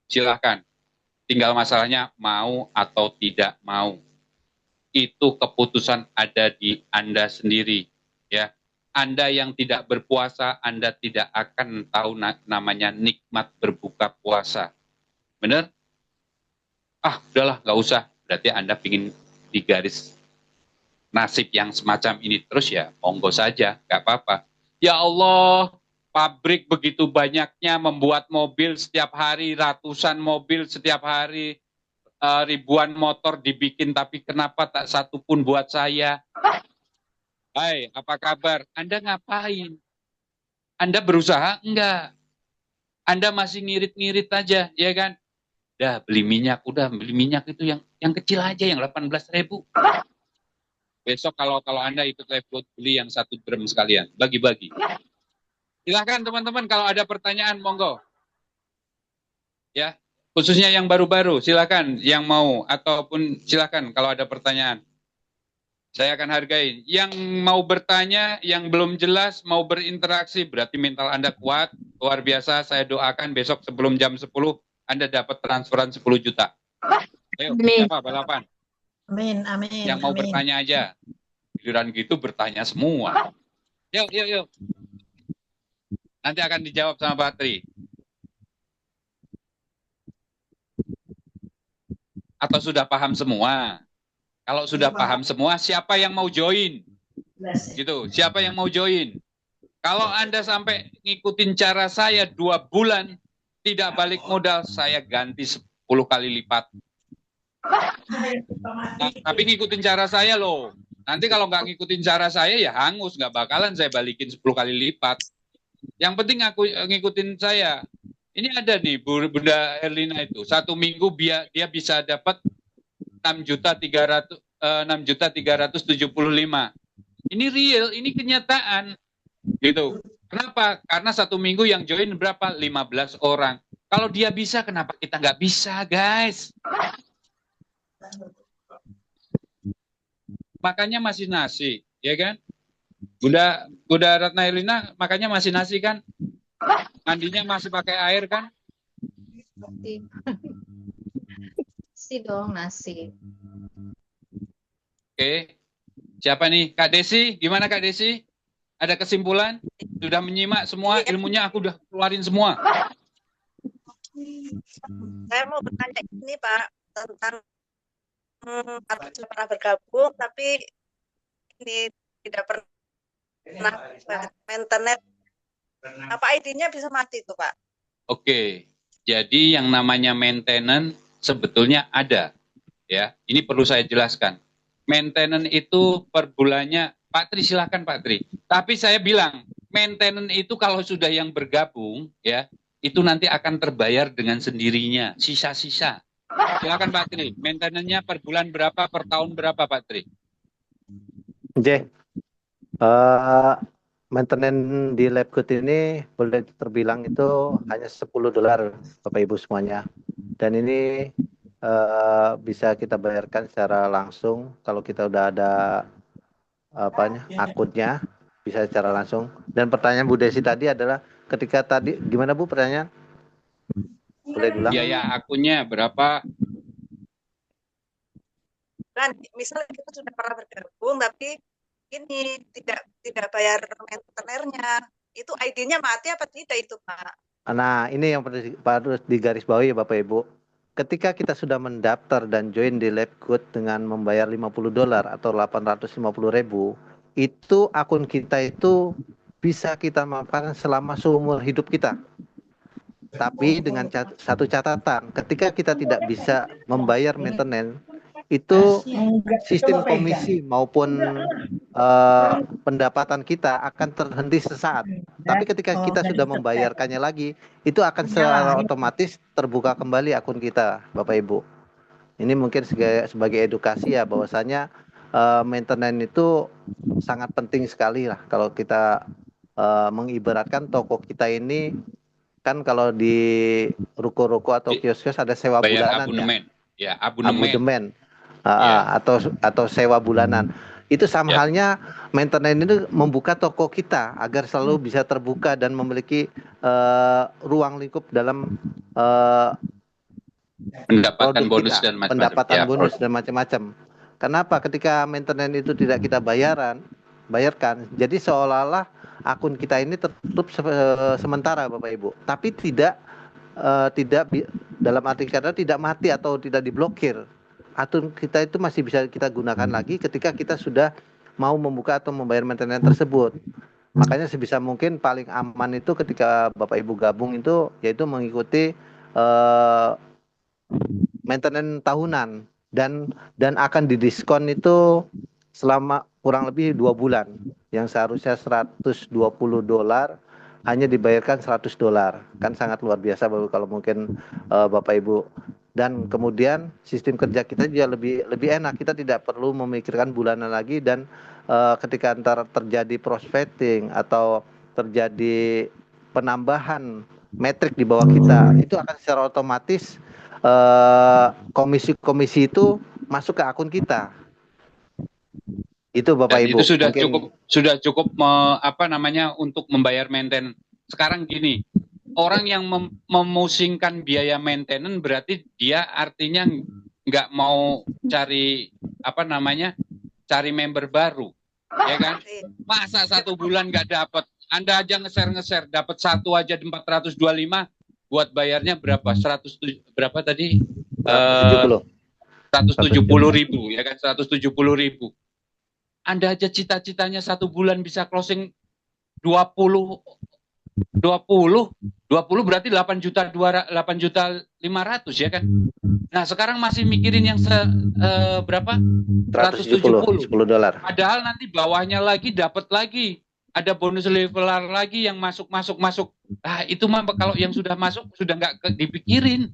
Silahkan. Tinggal masalahnya mau atau tidak mau. Itu keputusan ada di Anda sendiri. Ya, Anda yang tidak berpuasa, Anda tidak akan tahu namanya nikmat berbuka puasa. Benar? Udahlah, nggak usah. Berarti Anda pingin digaris nasib yang semacam ini terus, ya monggo saja, nggak apa-apa. Ya Allah, pabrik begitu banyaknya membuat mobil setiap hari, ratusan mobil setiap hari, ribuan motor dibikin, tapi kenapa tak satu pun buat saya? Hai, apa kabar? Anda ngapain? Anda berusaha? Enggak. Anda masih ngirit-ngirit aja, ya kan? Beli minyak itu yang kecil aja, yang 18.000. Besok kalau Anda ikut live vote, beli yang 1 drum sekalian, bagi-bagi. Silakan teman-teman, kalau ada pertanyaan monggo. Ya, khususnya yang baru-baru, silakan yang mau, ataupun silakan kalau ada pertanyaan. Saya akan hargai. Yang mau bertanya, yang belum jelas, mau berinteraksi, berarti mental Anda kuat, luar biasa. Saya doakan besok sebelum jam 10 Anda dapat transferan 10 juta. Ayo, siapa balapan? Amin. Yang mau bertanya aja. Giliran gitu bertanya semua. Yuk. Nanti akan dijawab sama Patri. Atau sudah paham semua? Kalau sudah paham semua, siapa yang mau join? Gitu. Siapa yang mau join? Kalau Anda sampai ngikutin cara saya 2 bulan, tidak balik modal, saya ganti 10 kali lipat. Nah, tapi ngikutin cara saya loh. Nanti kalau nggak ngikutin cara saya, ya hangus. Nggak bakalan saya balikin 10 kali lipat. Yang penting aku ngikutin saya. Ini ada nih, Bunda Erlina itu. 1 minggu dia bisa dapat 6.375. Ini real, ini kenyataan. Gitu. Kenapa? Karena 1 minggu yang join berapa? 15 orang. Kalau dia bisa, kenapa kita nggak bisa, guys? Makanya masih nasi, ya kan? Bunda Ratna Erlina makanya masih nasi kan? Mandinya masih pakai air kan? Nasi dong, nasi. Oke. Siapa nih? Kak Desi, gimana Kak Desi? Ada kesimpulan? Sudah menyimak semua ilmunya, aku udah keluarin semua. Saya mau bertanya ini Pak tentang aku sudah pernah bergabung tapi ini tidak pernah maintenance. Apa ID-nya bisa mati tuh Pak? Oke. Jadi yang namanya maintenance sebetulnya ada. Ya, ini perlu saya jelaskan. Maintenance itu per bulannya, Pak Tri silakan Pak Tri. Tapi saya bilang, maintenance itu kalau sudah yang bergabung, ya, itu nanti akan terbayar dengan sendirinya, sisa-sisa. Silakan Pak Tri, maintenance-nya per bulan berapa, per tahun berapa Pak Tri? Maintenance di LabGood ini boleh terbilang itu hanya $10 Bapak Ibu semuanya. Dan ini bisa kita bayarkan secara langsung kalau kita udah ada akunnya, bisa secara langsung. Dan pertanyaan Bu Desi tadi adalah ketika tadi gimana Bu pertanyaan? Boleh diulang? Biaya akunnya berapa? Kan misalnya kita sudah pernah bergabung tapi ini tidak bayar maintenance-nya, itu ID-nya mati apa tidak itu Pak? Nah, ini yang harus digarisbawahi ya Bapak Ibu. Ketika kita sudah mendaftar dan join di LabGood dengan membayar $50 atau 850.000, itu akun kita itu bisa kita manfaatkan selama seumur hidup kita. Tapi dengan satu catatan, ketika kita tidak bisa membayar maintenance, itu sistem komisi maupun pendapatan kita akan terhenti sesaat. Tapi ketika kita sudah membayarkannya lagi, itu akan secara otomatis terbuka kembali akun kita, Bapak Ibu. Ini mungkin sebagai edukasi ya, bahwasanya maintenance itu sangat penting sekali lah. Kalau kita mengibaratkan toko kita ini, kan kalau di ruko-ruko atau kios-kios ada sewa bulanan ya. Abonemen. Atau sewa bulanan. Itu sama halnya maintenance itu membuka toko kita agar selalu bisa terbuka dan memiliki ruang lingkup dalam pendapatan bonus kita, dan macam-macam. Pendapatan bonus dan macam-macam. Kenapa? Ketika maintenance itu tidak kita bayarkan, jadi seolah-olah akun kita ini tertutup sementara Bapak Ibu. Tapi tidak dalam arti kata tidak mati atau tidak diblokir. Akun kita itu masih bisa kita gunakan lagi ketika kita sudah mau membuka atau membayar maintenance tersebut. Makanya sebisa mungkin paling aman itu ketika Bapak Ibu gabung itu yaitu mengikuti maintenance tahunan dan akan didiskon itu selama kurang lebih 2 bulan. Yang seharusnya $120 hanya dibayarkan $100. Kan sangat luar biasa kalau mungkin Bapak Ibu. Dan kemudian sistem kerja kita juga lebih enak. Kita tidak perlu memikirkan bulanan lagi dan ketika antara terjadi prospecting atau terjadi penambahan metrik di bawah kita, itu akan secara otomatis komisi-komisi itu masuk ke akun kita. Itu Bapak Ibu. Itu sudah cukup untuk membayar maintenance. Sekarang gini, orang yang memusingkan biaya maintenance berarti dia artinya nggak mau cari cari member baru, ya kan? Masa 1 bulan nggak dapat? Anda aja nge-share dapat 1 aja 425, buat bayarnya berapa? 100 berapa tadi? 170.000 ya kan? 170.000. Anda aja cita-citanya 1 bulan bisa closing 20 berarti 8.500.000 ya kan. Nah, sekarang masih mikirin yang berapa? 170 $10. Padahal nanti bawahnya lagi dapat lagi. Ada bonus leveler lagi yang masuk. Ah, itu mah kalau yang sudah masuk sudah nggak dipikirin.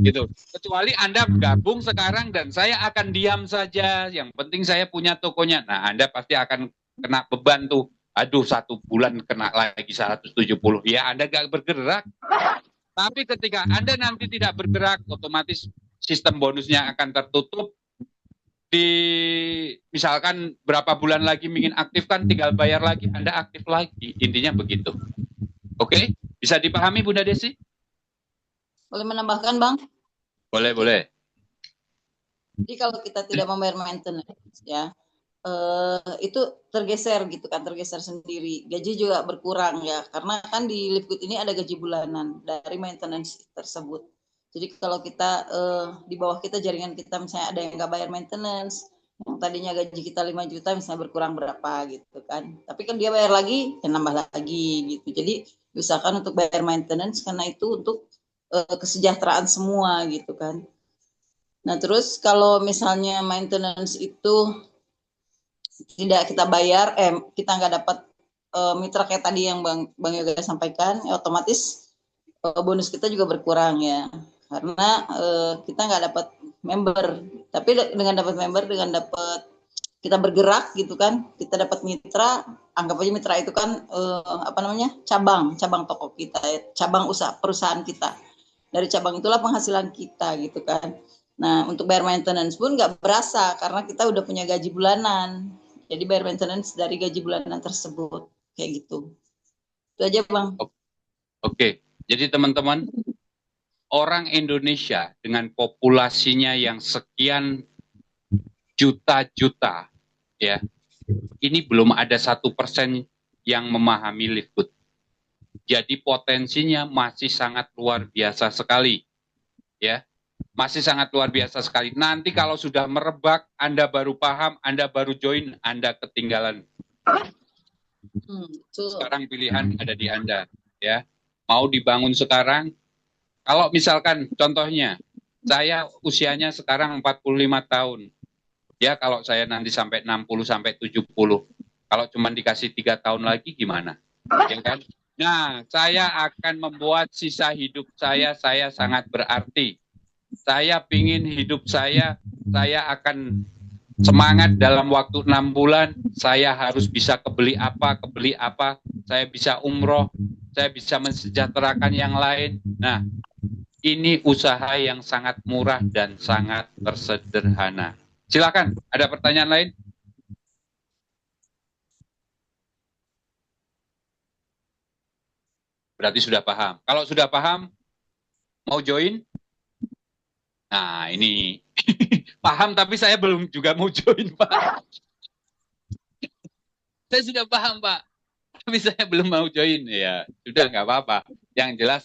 Gitu. Kecuali Anda gabung sekarang dan saya akan diam saja. Yang penting saya punya tokonya. Nah, Anda pasti akan kena beban tuh. Aduh, 1 bulan kena lagi 170. Ya, Anda nggak bergerak. Tapi ketika Anda nanti tidak bergerak, otomatis sistem bonusnya akan tertutup. Misalkan berapa bulan lagi ingin aktifkan, tinggal bayar lagi, Anda aktif lagi. Intinya begitu. Oke? Bisa dipahami, Bunda Desi? Boleh menambahkan, Bang? Boleh. Jadi kalau kita tidak membayar maintenance, ya, itu tergeser gitu kan, tergeser sendiri. Gaji juga berkurang ya, karena kan di Livegood ini ada gaji bulanan dari maintenance tersebut. Jadi kalau kita di bawah kita, jaringan kita misalnya ada yang nggak bayar maintenance, yang tadinya gaji kita 5 juta misalnya berkurang berapa gitu kan. Tapi kan dia bayar lagi, ya nambah lagi gitu. Jadi usahakan untuk bayar maintenance karena itu untuk kesejahteraan semua gitu kan. Nah terus kalau misalnya maintenance itu tidak kita bayar, kita nggak dapat mitra kayak tadi yang Bang Yoga sampaikan, ya otomatis bonus kita juga berkurang ya, karena kita nggak dapat member. Tapi dengan dapat member, dengan dapat kita bergerak gitu kan, kita dapat mitra, anggap aja mitra itu kan cabang toko kita, cabang perusahaan kita. Dari cabang itulah penghasilan kita gitu kan. Nah untuk bayar maintenance pun nggak berasa karena kita udah punya gaji bulanan. Jadi bayar maintenance dari gaji bulanan tersebut. Kayak gitu. Itu aja, Bang. Oke. Jadi teman-teman, orang Indonesia dengan populasinya yang sekian juta-juta, ya, ini belum ada 1% yang memahami Livegood. Jadi potensinya masih sangat luar biasa sekali. Ya. Masih sangat luar biasa sekali. Nanti kalau sudah merebak, Anda baru paham, Anda baru join, Anda ketinggalan. Sekarang pilihan ada di Anda, ya. Mau dibangun sekarang? Kalau misalkan contohnya, saya usianya sekarang 45 tahun. Ya, kalau saya nanti sampai 60 sampai 70. Kalau cuma dikasih 3 tahun lagi gimana? Ya kan? Nah, saya akan membuat sisa hidup saya sangat berarti. Saya pingin hidup saya akan semangat dalam waktu 6 bulan, saya harus bisa kebeli apa, saya bisa umroh, saya bisa mensejahterakan yang lain. Nah, ini usaha yang sangat murah dan sangat tersederhana. Silakan, ada pertanyaan lain? Berarti sudah paham. Kalau sudah paham, mau join? Nah, ini paham tapi saya belum juga mau join, Pak. Saya sudah paham, Pak. Tapi saya belum mau join. Ya, sudah nggak apa-apa. Yang jelas,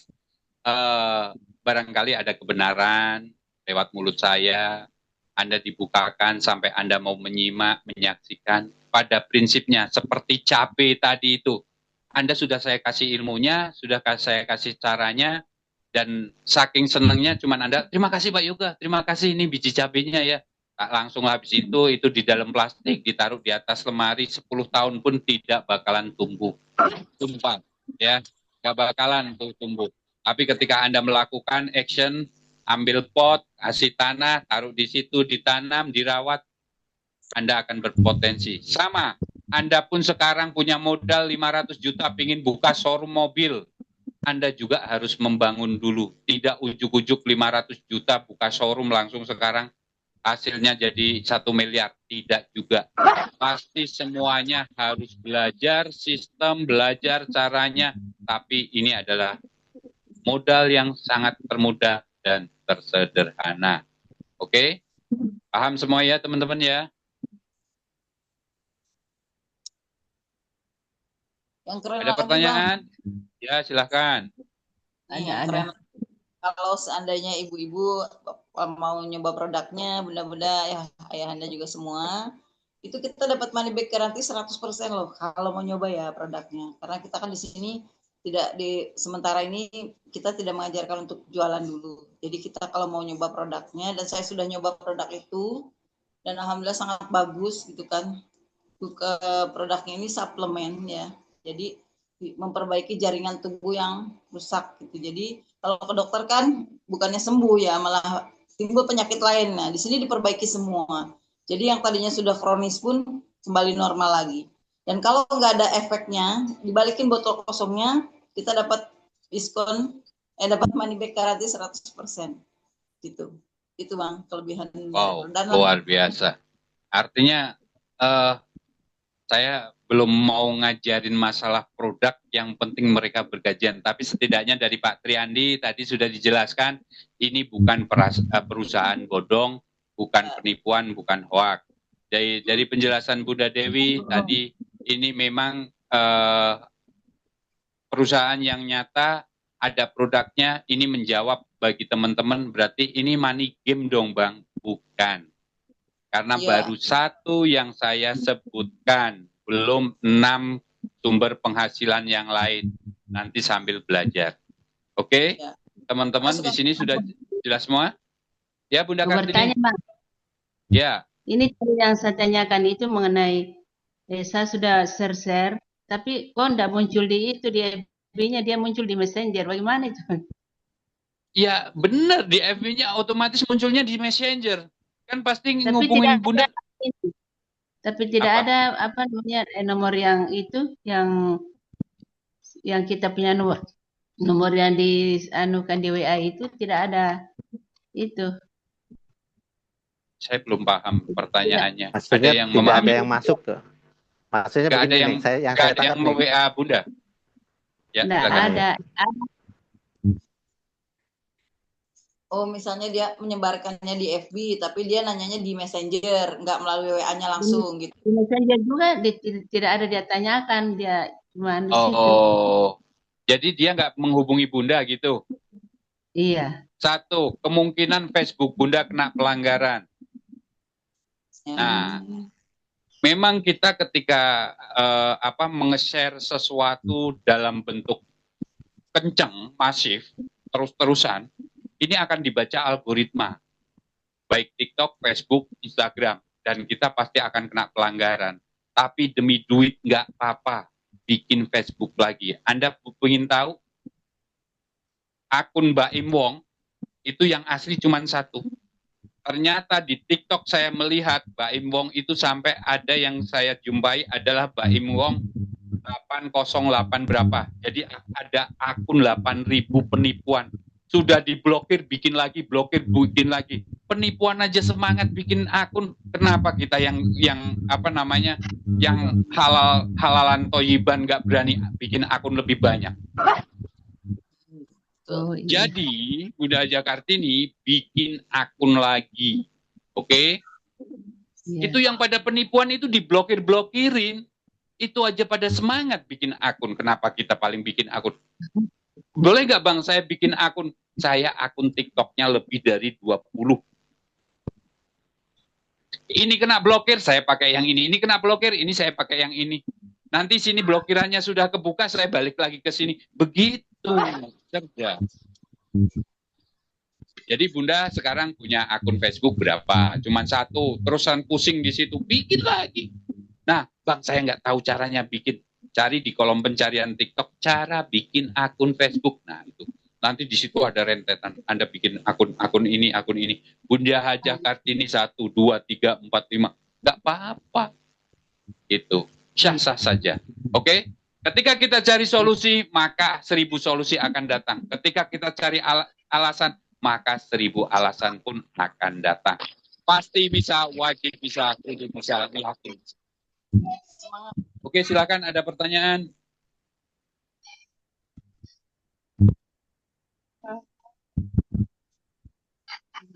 barangkali ada kebenaran lewat mulut saya. Anda dibukakan sampai Anda mau menyimak, menyaksikan. Pada prinsipnya, seperti cabai tadi itu. Anda sudah saya kasih ilmunya, sudah saya kasih caranya, dan saking senangnya cuman Anda, terima kasih Pak Yoga, terima kasih ini biji cabenya ya. Langsung habis itu di dalam plastik, ditaruh di atas lemari, 10 tahun pun tidak bakalan tumbuh. Sumpah, ya, nggak bakalan tumbuh. Tapi ketika Anda melakukan action, ambil pot, kasih tanah, taruh di situ, ditanam, dirawat, Anda akan berpotensi. Sama, Anda pun sekarang punya modal 500 juta, pingin buka showroom mobil, Anda juga harus membangun dulu. Tidak ujuk-ujuk 500 juta buka showroom langsung sekarang hasilnya jadi 1 miliar. Tidak juga. Pasti semuanya harus belajar sistem, belajar caranya. Tapi ini adalah modal yang sangat termudah dan tersederhana. Oke? Paham semua ya teman-teman ya? Yang keren ada pertanyaan? Ya, silahkan. Keren. Kalau seandainya ibu-ibu mau nyoba produknya, bunda-bunda, ayah anda juga semua, itu kita dapat money back garansi 100% loh kalau mau nyoba ya produknya. Karena kita kan di sini tidak sementara ini kita tidak mengajarkan untuk jualan dulu. Jadi kita kalau mau nyoba produknya, dan saya sudah nyoba produk itu dan alhamdulillah sangat bagus gitu kan. Produknya ini suplemen ya. Jadi memperbaiki jaringan tubuh yang rusak gitu. Jadi kalau ke dokter kan bukannya sembuh ya, malah timbul penyakit lain. Nah, di sini diperbaiki semua. Jadi yang tadinya sudah kronis pun kembali normal lagi. Dan kalau nggak ada efeknya, dibalikin botol kosongnya, kita dapat diskon, dapat money back garansi 100%. Gitu. Itu Bang, kelebihan. Wow, luar biasa. Artinya saya belum mau ngajarin masalah produk, yang penting mereka bergajian. Tapi setidaknya dari Pak Triandi tadi sudah dijelaskan, ini bukan perusahaan bodong, bukan penipuan, bukan hoak. Dari penjelasan Bunda Dewi tadi, ini memang perusahaan yang nyata, ada produknya, ini menjawab bagi teman-teman, berarti ini money game dong Bang? Bukan. Karena baru satu yang saya sebutkan, belum 6 sumber penghasilan yang lain. Nanti sambil belajar. Oke? Teman-teman di sini sudah jelas semua? Ya Bunda Kartini. Bertanya Bang. Ya. Ini yang saya tanyakan itu mengenai, saya sudah share, tapi kok enggak muncul di itu, di FB-nya, dia muncul di Messenger. Bagaimana itu? Ya benar, di FB-nya otomatis munculnya di Messenger. Kan pasti ngubungin Bunda. Tapi tidak ada apa namanya nomor yang itu, yang kita punya nomor yang dianukan di WA itu tidak ada itu. Saya belum paham pertanyaannya. Maksudnya ada yang tidak memahami? ada yang masuk tuh. Maksudnya Gak begini ada yang, nih, saya ada tangkap yang nih. WA Bunda. Ya, Nggak ada. Oh, misalnya dia menyebarkannya di FB, tapi dia nanyanya di Messenger, nggak melalui WA-nya langsung gitu. Di Messenger juga tidak ada dia tanyakan, dia cuma di situ. Oh, jadi dia nggak menghubungi Bunda gitu? Iya. Satu, kemungkinan Facebook Bunda kena pelanggaran. Nah, memang kita ketika menge-share sesuatu dalam bentuk kencang, masif, terus-terusan, ini akan dibaca algoritma, baik TikTok, Facebook, Instagram, dan kita pasti akan kena pelanggaran. Tapi demi duit nggak apa-apa, bikin Facebook lagi. Anda ingin tahu? Akun Mbak Im Wong, itu yang asli cuma satu. Ternyata di TikTok saya melihat Mbak Im Wong itu sampai ada yang saya jumpai adalah Mbak Im Wong 808 berapa. Jadi ada akun 8.000 penipuan. Sudah diblokir, bikin lagi, blokir, bikin lagi. Penipuan aja semangat bikin akun. Kenapa kita yang halalan toyiban nggak berani bikin akun lebih banyak? Oh, iya. Jadi Bunda Kartini bikin akun lagi, oke? Iya. Itu yang pada penipuan itu diblokir-blokirin. Itu aja pada semangat bikin akun. Kenapa kita paling bikin akun? Boleh nggak Bang saya bikin akun? Saya akun TikToknya lebih dari 20. Ini kena blokir, saya pakai yang ini. Ini kena blokir, ini saya pakai yang ini. Nanti sini blokirannya sudah kebuka, saya balik lagi ke sini. Begitu. Cerdas. Jadi Bunda sekarang punya akun Facebook berapa? Cuman satu. Terusan pusing di situ. Bikin lagi. Nah, Bang, saya nggak tahu caranya bikin. Cari di kolom pencarian TikTok cara bikin akun Facebook. Nah, itu. Nanti di situ ada rentetan. Anda bikin akun ini, akun ini. Bunda Hajah Kartini 1, 2, 3, 4, 5. Nggak apa-apa. Itu. Sah-sah saja. Oke? Ketika kita cari solusi, maka 1000 solusi akan datang. Ketika kita cari alasan, maka 1000 alasan pun akan datang. Pasti bisa, wajib bisa, kudu bisa, yakin. Oke, silakan ada pertanyaan.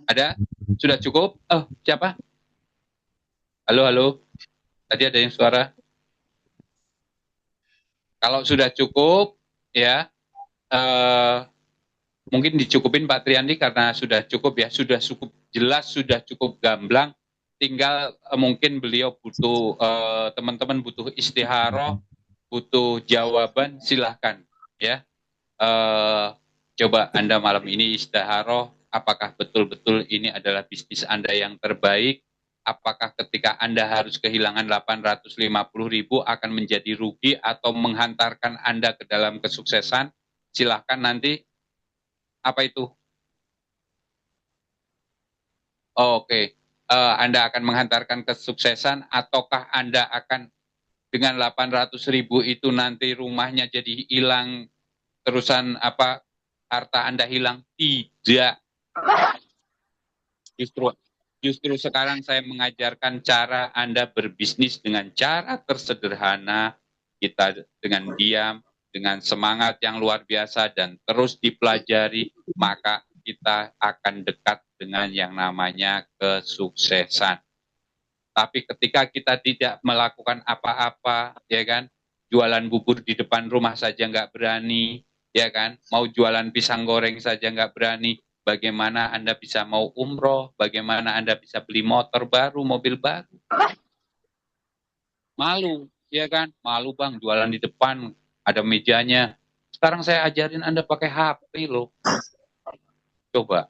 Ada? Sudah cukup? Oh, siapa? Halo, halo. Tadi ada yang suara. Kalau sudah cukup, ya, mungkin dicukupin Pak Triandi karena sudah cukup ya, sudah cukup jelas, sudah cukup gamblang. tinggal mungkin beliau butuh teman-teman butuh istikharah, butuh jawaban, silahkan ya. Coba Anda malam ini istikharah, apakah betul-betul ini adalah bisnis Anda yang terbaik? Apakah ketika Anda harus kehilangan 850.000 akan menjadi rugi atau menghantarkan Anda ke dalam kesuksesan? Silahkan nanti. Apa itu? Oke. Anda akan menghantarkan kesuksesan ataukah Anda akan dengan 800.000 itu nanti rumahnya jadi hilang, terusan harta Anda hilang? Tidak. Justru sekarang saya mengajarkan cara Anda berbisnis dengan cara tersederhana, kita dengan diam, dengan semangat yang luar biasa dan terus dipelajari, maka kita akan dekat dengan yang namanya kesuksesan. Tapi ketika kita tidak melakukan apa-apa, ya kan, jualan bubur di depan rumah saja nggak berani, ya kan, mau jualan pisang goreng saja nggak berani, bagaimana Anda bisa mau umroh, bagaimana Anda bisa beli motor baru, mobil baru. Malu, ya kan, malu Bang, jualan di depan, ada mejanya. Sekarang saya ajarin Anda pakai HP loh. Coba.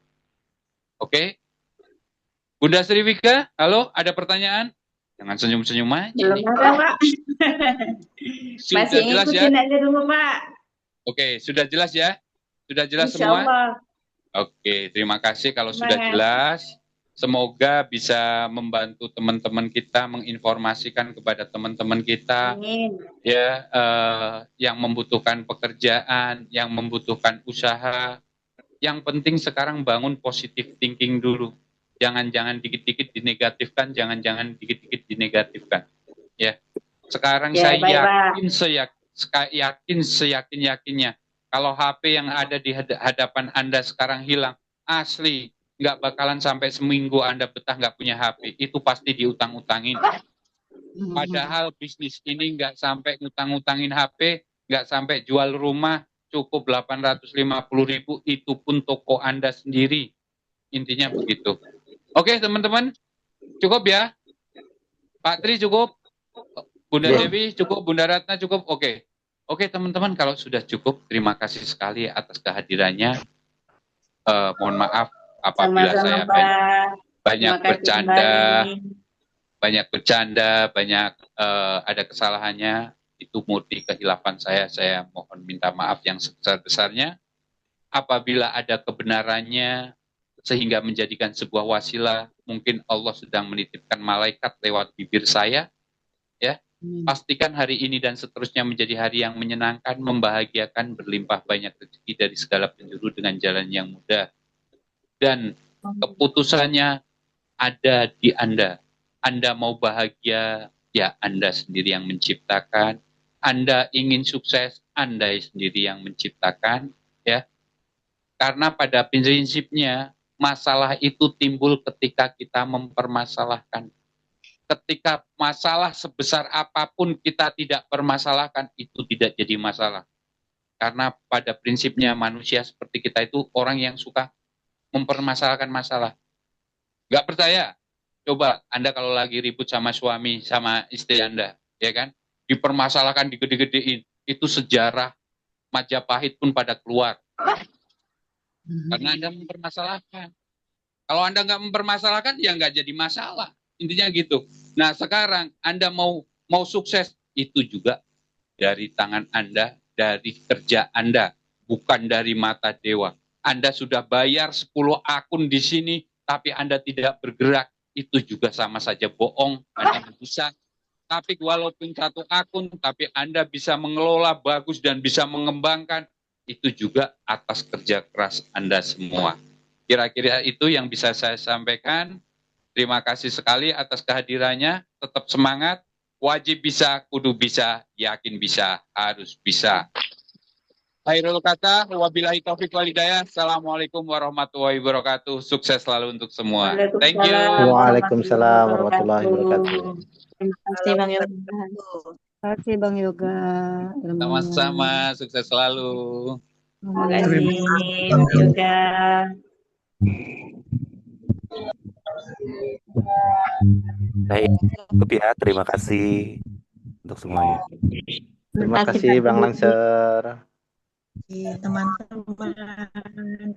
Oke? Bunda Sriwika, halo, ada pertanyaan? Jangan senyum-senyum aja. Belum ada, Pak. Sudah Masih jelas ya? ngikutin aja dulu, Pak. Oke, sudah jelas ya? Sudah jelas Insya semua? Allah. Oke, terima kasih kalau sudah Semangat. jelas. Semoga bisa membantu teman-teman kita, menginformasikan kepada teman-teman kita, Amin. ya, yang membutuhkan pekerjaan, yang membutuhkan usaha. Yang penting sekarang bangun positive thinking dulu. Jangan-jangan dikit-dikit dinegatifkan, jangan-jangan dikit-dikit dinegatifkan. Ya, sekarang Ya, saya baik, yakin seyakin-yakinnya kalau HP yang ada di hadapan Anda sekarang hilang, asli nggak bakalan sampai seminggu Anda betah nggak punya HP. Itu pasti diutang-utangin. Padahal bisnis ini nggak sampai ngutang-ngutangin HP, nggak sampai jual rumah, cukup 850.000, itu pun toko Anda sendiri. Intinya begitu. Oke teman-teman, cukup ya? Pak Tri cukup? Bunda Dewi cukup? Bunda Ratna cukup? Oke. Oke teman-teman, kalau sudah cukup, terima kasih sekali atas kehadirannya. Mohon maaf apabila Sama-sama, saya Pak. banyak Terima kasih bercanda, kembali. banyak ada kesalahannya. Itu murni kehilafan saya mohon minta maaf yang sebesar-besarnya. Apabila ada kebenarannya sehingga menjadikan sebuah wasilah, mungkin Allah sedang menitipkan malaikat lewat bibir saya, ya. Pastikan hari ini dan seterusnya menjadi hari yang menyenangkan, membahagiakan, berlimpah banyak rezeki dari segala penjuru dengan jalan yang mudah. Dan keputusannya ada di Anda. Anda mau bahagia, ya Anda sendiri yang menciptakan. Anda ingin sukses, Anda sendiri yang menciptakan, ya. Karena pada prinsipnya masalah itu timbul ketika kita mempermasalahkan. Ketika masalah sebesar apapun kita tidak permasalahkan, itu tidak jadi masalah. Karena pada prinsipnya manusia seperti kita itu orang yang suka mempermasalahkan masalah. Nggak percaya? Coba Anda kalau lagi ribut sama suami, sama istri Anda, ya kan? Dipermasalahkan, digede-gedein. Itu sejarah Majapahit pun pada keluar. Karena Anda mempermasalahkan. Kalau Anda nggak mempermasalahkan, ya nggak jadi masalah. Intinya gitu. Nah sekarang Anda mau sukses, itu juga dari tangan Anda, dari kerja Anda, bukan dari mata dewa. Anda sudah bayar 10 akun di sini, tapi Anda tidak bergerak, itu juga sama saja bohong. Anda bisa. Tapi walaupun 1 akun, tapi Anda bisa mengelola bagus dan bisa mengembangkan, itu juga atas kerja keras Anda semua. Kira-kira itu yang bisa saya sampaikan. Terima kasih sekali atas kehadirannya. Tetap semangat. Wajib bisa, kudu bisa, yakin bisa, harus bisa. Khairul kata, wabillahi taufiq walhidayah. Assalamualaikum warahmatullahi wabarakatuh. Sukses selalu untuk semua. Thank you. Waalaikumsalam warahmatullahi wabarakatuh. Terima kasih Bang Yoga. Terima kasih Bang Yoga. Sama-sama, sukses selalu. Terima kasih Bang Yoga. Baik, cukup ya. Terima kasih untuk semuanya. Terima kasih Bang Langser. teman-teman.